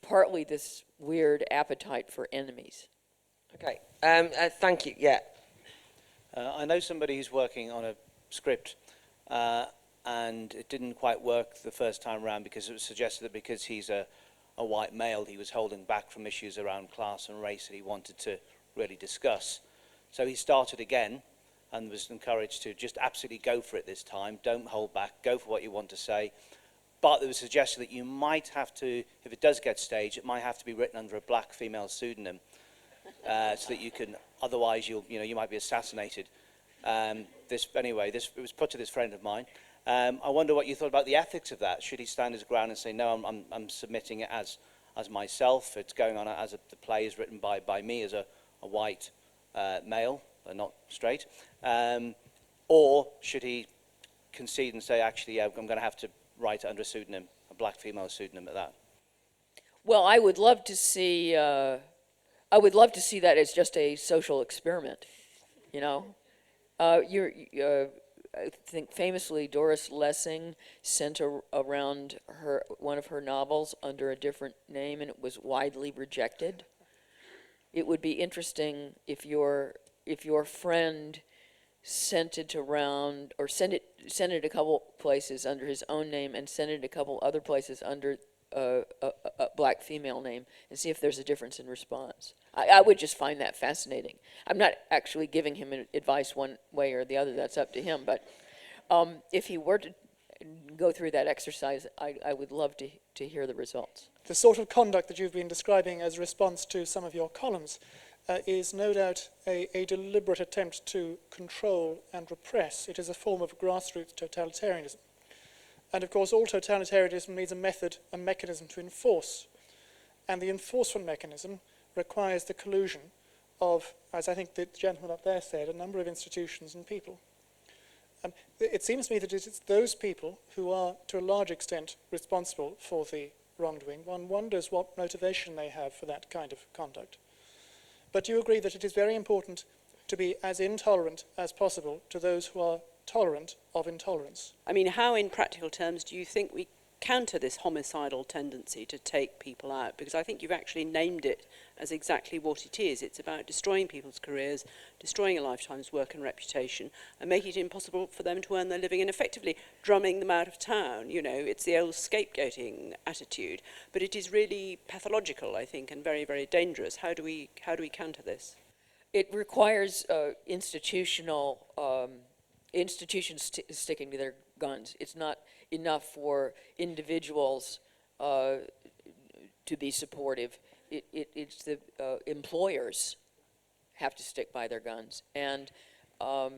partly this weird appetite for enemies. Okay, thank you, yeah. I know somebody who's working on a script, and it didn't quite work the first time around because it was suggested that because he's a white male, he was holding back from issues around class and race that he wanted to really discuss. So he started again and was encouraged to just absolutely go for it this time. Don't hold back, go for what you want to say. But there was a suggestion that you might have to, if it does get staged, it might have to be written under a black female pseudonym, so that you can, otherwise you might be assassinated. It was put to this friend of mine. I wonder what you thought about the ethics of that. Should he stand his ground and say, no, I'm submitting it as myself, it's going on as the play is written by me as a white male, not straight, or should he concede and say, actually, yeah, I'm going to have to write it under a pseudonym, a black female pseudonym at that? Well, I would love to see that as just a social experiment, you know. I think famously Doris Lessing sent around one of her novels under a different name, and it was widely rejected. It would be interesting if your friend sent it around, or sent it a couple places under his own name and sent it a couple other places under a black female name, and see if there's a difference in response. I would just find that fascinating. I'm not actually giving him advice one way or the other, that's up to him, but if he were to go through that exercise, I would love to hear the results. The sort of conduct that you've been describing as a response to some of your columns is no doubt a deliberate attempt to control and repress. It is a form of grassroots totalitarianism. And of course, all totalitarianism needs a method, a mechanism to enforce. And the enforcement mechanism requires the collusion of, as I think the gentleman up there said, a number of institutions and people. It seems to me that it's those people who are, to a large extent, responsible for the wrongdoing. One wonders what motivation they have for that kind of conduct. But do you agree that it is very important to be as intolerant as possible to those who are tolerant of intolerance? I mean, how, in practical terms, do you think we counter this homicidal tendency to take people out? Because I think you've actually named it as exactly what it is. It's about destroying people's careers, destroying a lifetime's work and reputation, and making it impossible for them to earn their living, and effectively drumming them out of town. You know, it's the old scapegoating attitude, but it is really pathological, I think, and very, very dangerous. How do we counter this? It requires institutions sticking to their guns. It's not enough for individuals to be supportive. It's the employers have to stick by their guns. And I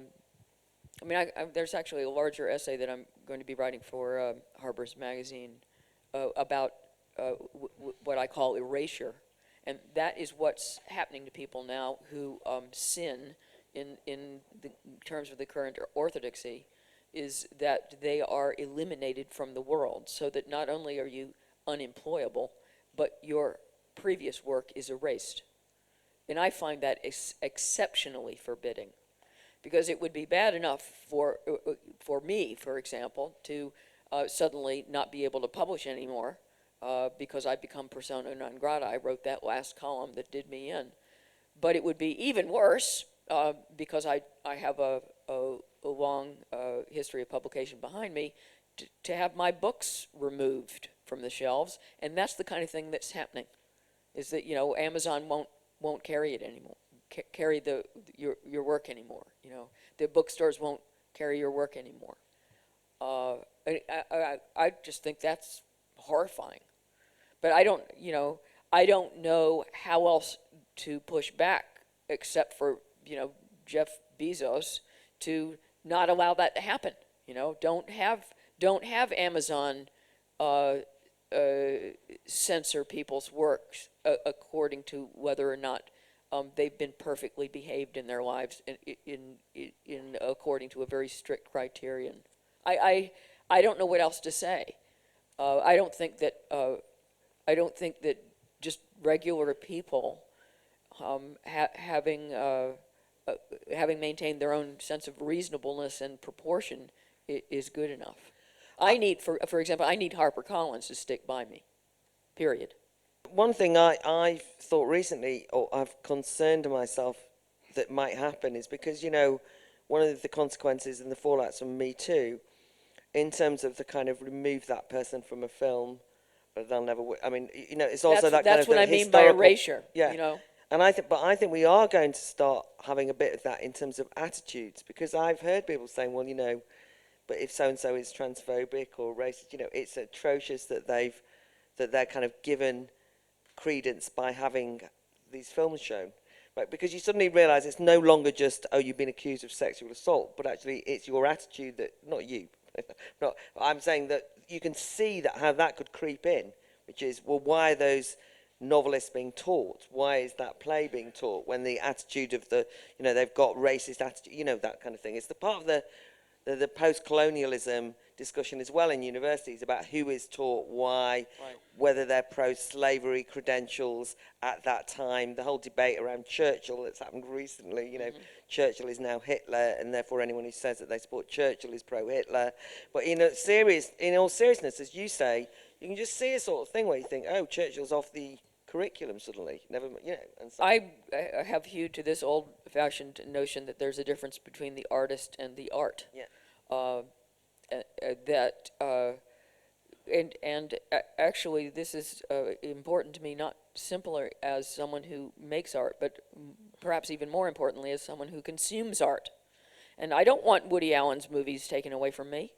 mean, there's actually a larger essay that I'm going to be writing for Harper's Magazine about what I call erasure. And that is what's happening to people now who sin in terms of the current orthodoxy, is that they are eliminated from the world, so that not only are you unemployable, but your previous work is erased. And I find that exceptionally forbidding, because it would be bad enough for me, for example, to suddenly not be able to publish anymore because I become persona non grata. I wrote that last column that did me in. But it would be even worse because I have a long history of publication behind me, to have my books removed from the shelves. And that's the kind of thing that's happening, is that, you know, Amazon won't carry it anymore, carry your work anymore. You know, the bookstores won't carry your work anymore. I just think that's horrifying. But I don't know how else to push back except for, you know, Jeff Bezos to not allow that to happen. You know, don't have Amazon censor people's works according to whether or not they've been perfectly behaved in their lives in according to a very strict criterion. I don't know what else to say. I don't think that just regular people having maintained their own sense of reasonableness and proportion is good enough. I need, for example, I need HarperCollins to stick by me, period. One thing I've thought recently, or I've concerned myself that might happen, is because, you know, one of the consequences and the fallouts from Me Too, in terms of the kind of remove that person from a film, but they'll never. I mean, you know, it's also that kind of. That's what I mean by erasure. Yeah. You know. And I think we are going to start having a bit of that in terms of attitudes, because I've heard people saying, well, you know, but if so and so is transphobic or racist, you know, it's atrocious that they're kind of given credence by having these films shown. Right, because you suddenly realise it's no longer just, oh, you've been accused of sexual assault, but actually it's your attitude that, not you, not, I'm saying that you can see that how that could creep in, which is, well, why are those novelists being taught? Why is that play being taught when the attitude of the, you know, they've got racist attitude, you know, that kind of thing. It's the part of the post-colonialism discussion as well in universities about who is taught why, right, whether they're pro-slavery credentials at that time, the whole debate around Churchill that's happened recently, you know, Churchill is now Hitler, and therefore anyone who says that they support Churchill is pro-Hitler. But in all seriousness, as you say, you can just see a sort of thing where you think, oh, Churchill's off the curriculum suddenly, never, you know. And so I have hewed to this old-fashioned notion that there's a difference between the artist and the art. Yeah. Actually, this is important to me, not simply as someone who makes art, but perhaps even more importantly as someone who consumes art. And I don't want Woody Allen's movies taken away from me.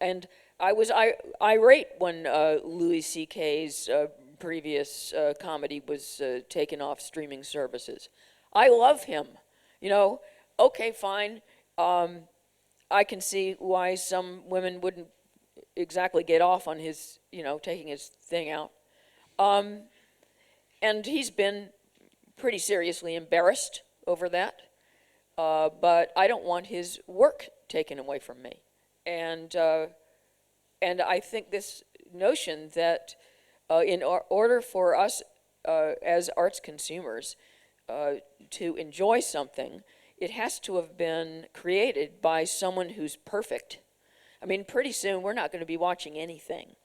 And I was irate when Louis C.K.'s previous comedy was taken off streaming services. I love him. You know, okay, fine. I can see why some women wouldn't exactly get off on his, you know, taking his thing out. And he's been pretty seriously embarrassed over that. But I don't want his work taken away from me. And I think this notion that in order for us as arts consumers to enjoy something, it has to have been created by someone who's perfect. I mean, pretty soon we're not going to be watching anything.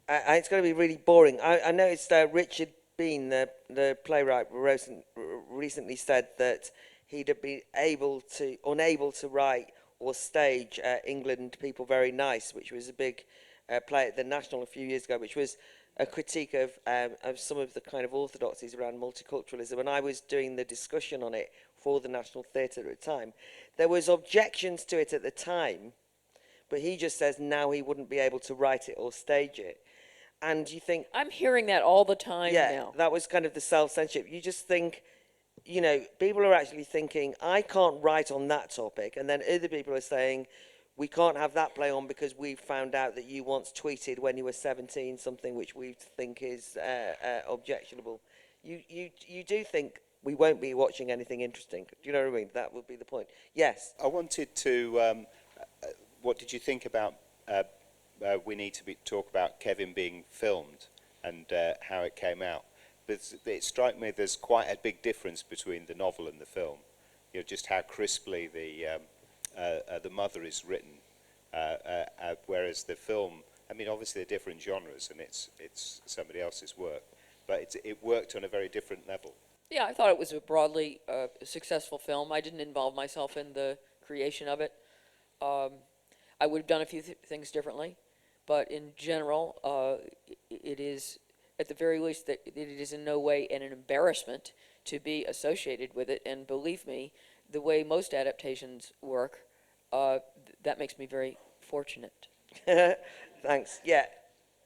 it's going to be really boring. I noticed Richard Bean, the playwright, recently said that he'd have been unable to write or stage England People Very Nice, which was a big play at the National a few years ago, which was a critique of some of the kind of orthodoxies around multiculturalism. And I was doing the discussion on it for the National Theatre at the time. There was objections to it at the time, but he just says now he wouldn't be able to write it or stage it. And you think... I'm hearing that all the time now. That was kind of the self-censorship. You just think, you know, people are actually thinking, I can't write on that topic. And then other people are saying, we can't have that play on because we found out that you once tweeted when you were 17 something which we think is objectionable. You do think we won't be watching anything interesting. Do you know what I mean? That would be the point. Yes. I wanted to... what did you think about... we need to talk about Kevin being filmed and how it came out. But it struck me there's quite a big difference between the novel and the film. You know, just how crisply the mother is written, whereas the film, I mean, obviously they're different genres and it's somebody else's work, but it worked on a very different level. Yeah, I thought it was a broadly successful film. I didn't involve myself in the creation of it. I would have done a few things differently, but in general, it is, at the very least, that it is in no way an embarrassment to be associated with it. And believe me, the way most adaptations work, that makes me very fortunate. Thanks. Yeah.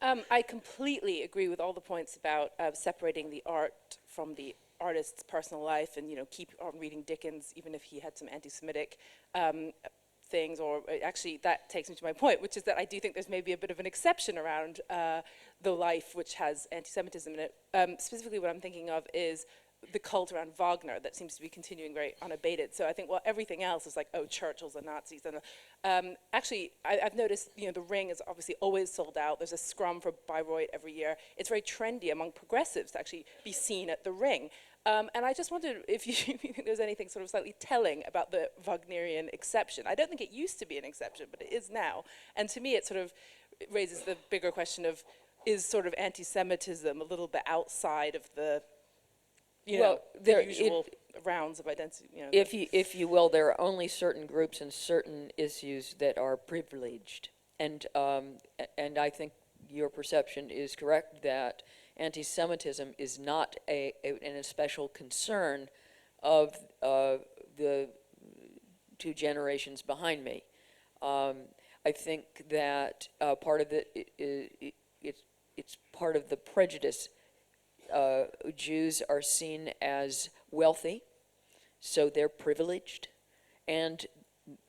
I completely agree with all the points about separating the art from the artist's personal life, and keep on reading Dickens even if he had some anti-Semitic things. Or actually, that takes me to my point, which is that I do think there's maybe a bit of an exception around the life which has anti-Semitism in it. Specifically, what I'm thinking of is the cult around Wagner that seems to be continuing very unabated. So I think, well, everything else is like, oh, Churchill's and Nazis. And actually, I've noticed, The Ring is obviously always sold out. There's a scrum for Bayreuth every year. It's very trendy among progressives to actually be seen at the Ring. And I just wondered if you think there's anything sort of slightly telling about the Wagnerian exception. I don't think it used to be an exception, but it is now. And to me, it sort of raises the bigger question of, is sort of anti-Semitism a little bit outside of the the usual rounds of identity. If you will, there are only certain groups and certain issues that are privileged, and I think your perception is correct that anti-Semitism is not an especial concern of the two generations behind me. I think that part of it's part of the prejudice. Jews are seen as wealthy, so they're privileged, and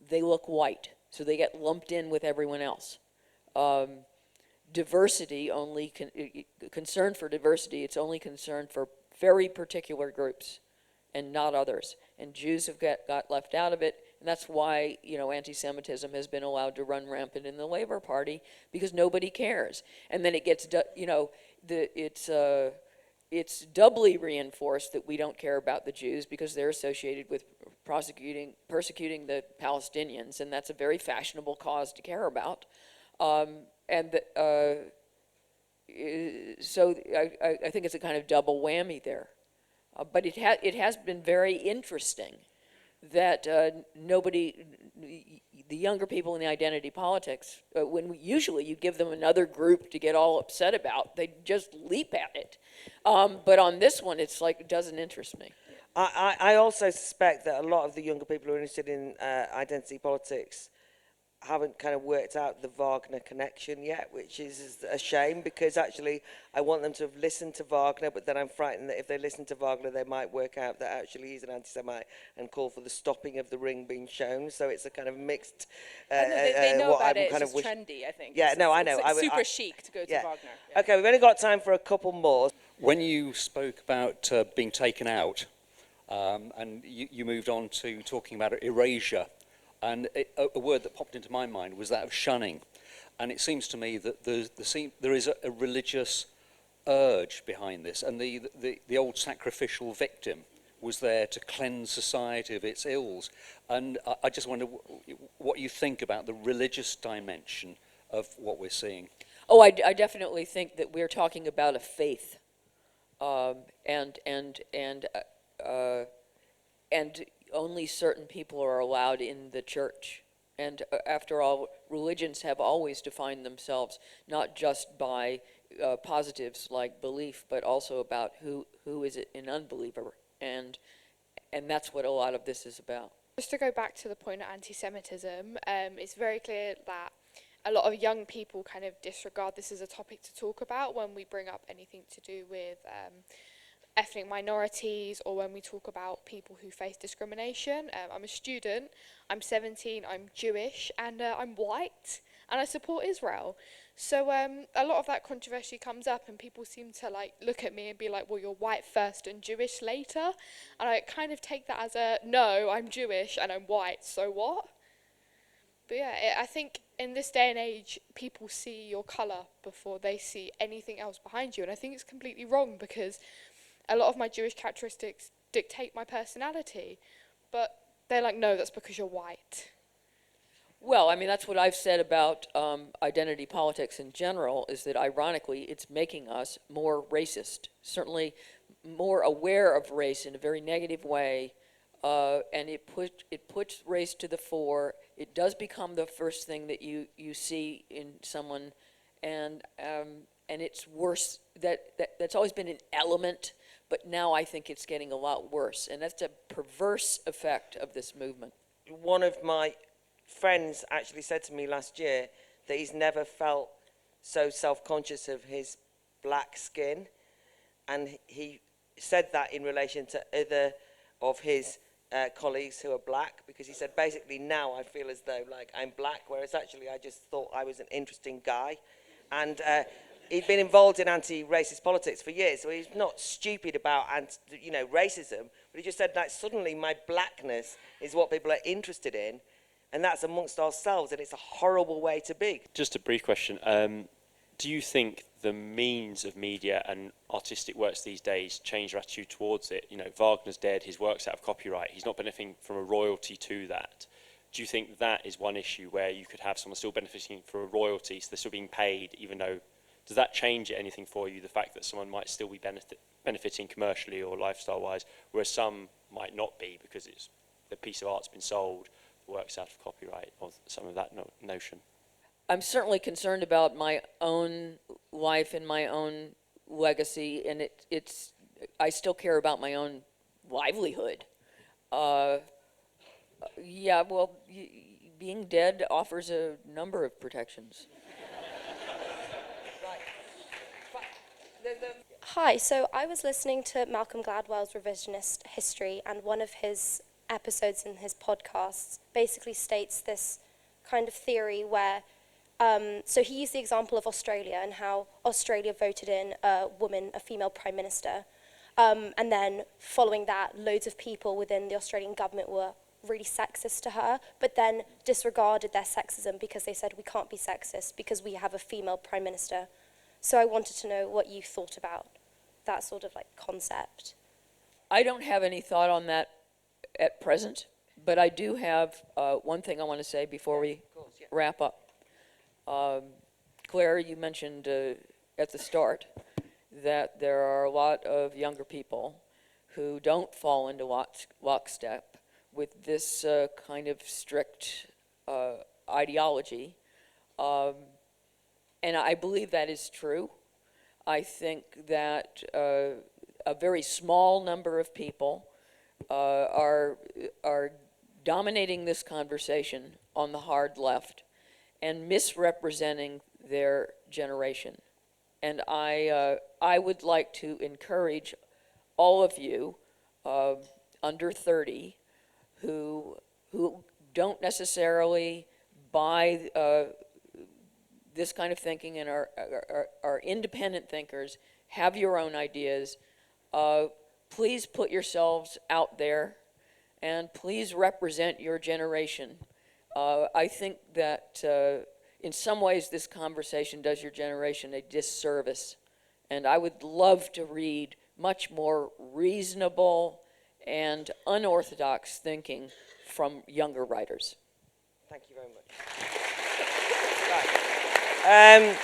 they look white, so they get lumped in with everyone else. Diversity only, concern for diversity, it's only concern for very particular groups and not others. And Jews have got left out of it, and that's why, anti-Semitism has been allowed to run rampant in the Labour Party, because nobody cares. And then it gets, it's doubly reinforced that we don't care about the Jews because they're associated with persecuting the Palestinians, and that's a very fashionable cause to care about. So I think it's a kind of double whammy there. But it has been very interesting that the younger people in the identity politics, when usually you give them another group to get all upset about, they just leap at it. But on this one, it's like, it doesn't interest me. I also suspect that a lot of the younger people who are interested in identity politics haven't kind of worked out the Wagner connection yet, which is a shame, because actually I want them to have listened to Wagner, but then I'm frightened that if they listen to Wagner, they might work out that actually he's an anti-Semite and call for the stopping of the Ring being shown. So it's a kind of mixed... they know about it, it's just trendy, I think. Yeah, no, I know. It's super chic to go to Wagner. Yeah. Okay, we've only got time for a couple more. When you spoke about being taken out, and you moved on to talking about erasure, and a word that popped into my mind was that of shunning. And it seems to me that there is a religious urge behind this, and the old sacrificial victim was there to cleanse society of its ills. And I just wonder what you think about the religious dimension of what we're seeing. Oh, I definitely think that we're talking about a faith, and only certain people are allowed in the church. And after all, religions have always defined themselves not just by positives like belief, but also about who is an unbeliever, and that's what a lot of this is about. Just to go back to the point of anti-Semitism, it's very clear that a lot of young people kind of disregard this as a topic to talk about when we bring up anything to do with ethnic minorities, or when we talk about people who face discrimination. I'm a student, I'm 17, I'm Jewish, and I'm white, and I support Israel. So a lot of that controversy comes up, and people seem to like look at me and be like, well, you're white first and Jewish later. And I kind of take that as a, no, I'm Jewish and I'm white, so what? But yeah, I think in this day and age, people see your colour before they see anything else behind you. And I think it's completely wrong, because a lot of my Jewish characteristics dictate my personality. But they're like, no, that's because you're white. Well, I mean, that's what I've said about identity politics in general, is that ironically, it's making us more racist, certainly more aware of race in a very negative way, and it puts race to the fore. It does become the first thing that you see in someone, and it's worse. That's always been an element, but now I think it's getting a lot worse, and that's a perverse effect of this movement. One of my friends actually said to me last year that he's never felt so self-conscious of his black skin, and he said that in relation to other of his colleagues who are black, because he said basically now I feel as though like I'm black, whereas actually I just thought I was an interesting guy. And he'd been involved in anti-racist politics for years, so he's not stupid about racism, but he just said that suddenly my blackness is what people are interested in, and that's amongst ourselves, and it's a horrible way to be. Just a brief question. Do you think the means of media and artistic works these days change your attitude towards it? You know, Wagner's dead, his work's out of copyright, he's not benefiting from a royalty to that. Do you think that is one issue where you could have someone still benefiting from a royalty, so they're still being paid, even though, does that change anything for you, the fact that someone might still be benefiting commercially or lifestyle-wise, whereas some might not be because the piece of art's been sold, the work's out of copyright, or some of that notion? I'm certainly concerned about my own life and my own legacy, and I still care about my own livelihood. Yeah, well, being dead offers a number of protections. Hi, so I was listening to Malcolm Gladwell's revisionist history, and one of his episodes in his podcasts basically states this kind of theory where, so he used the example of Australia and how Australia voted in a female prime minister, and then following that, loads of people within the Australian government were really sexist to her, but then disregarded their sexism because they said we can't be sexist because we have a female prime minister. So I wanted to know what you thought about that sort of like concept. I don't have any thought on that at present, but I do have one thing I want to say before we wrap up. Claire, you mentioned at the start that there are a lot of younger people who don't fall into lockstep with this kind of strict ideology. And I believe that is true. I think that a very small number of people are dominating this conversation on the hard left and misrepresenting their generation. And I would like to encourage all of you under 30 who don't necessarily buy this kind of thinking and are independent thinkers, have your own ideas, please put yourselves out there and please represent your generation. I think that in some ways this conversation does your generation a disservice, and I would love to read much more reasonable and unorthodox thinking from younger writers. Thank you very much. Right.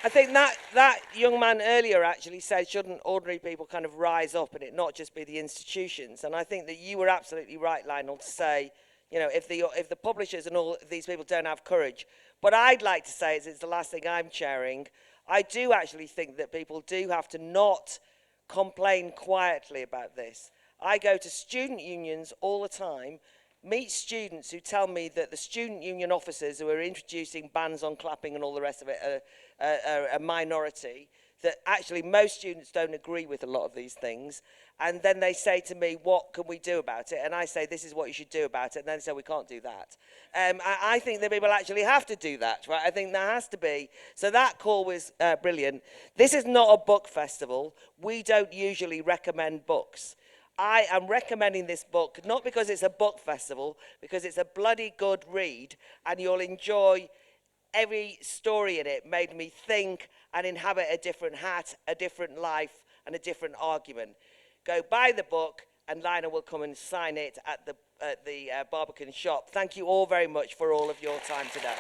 I think that young man earlier actually said, shouldn't ordinary people kind of rise up and it not just be the institutions? And I think that you were absolutely right, Lionel, to say, you know, if the publishers and all these people don't have courage. What I'd like to say is, it's the last thing I'm chairing, I do actually think that people do have to not complain quietly about this. I go to student unions all the time, meet students who tell me that the student union officers who are introducing bans on clapping and all the rest of it are a minority, that actually most students don't agree with a lot of these things. And then they say to me, what can we do about it? And I say, this is what you should do about it. And then they say, we can't do that. I think that people actually have to do that, right? I think there has to be. So that call was brilliant. This is not a book festival. We don't usually recommend books. I am recommending this book, not because it's a book festival, because it's a bloody good read, and you'll enjoy every story in it. Made me think and inhabit a different hat, a different life, and a different argument. Go buy the book, and Lionel will come and sign it at the Barbican shop. Thank you all very much for all of your time today.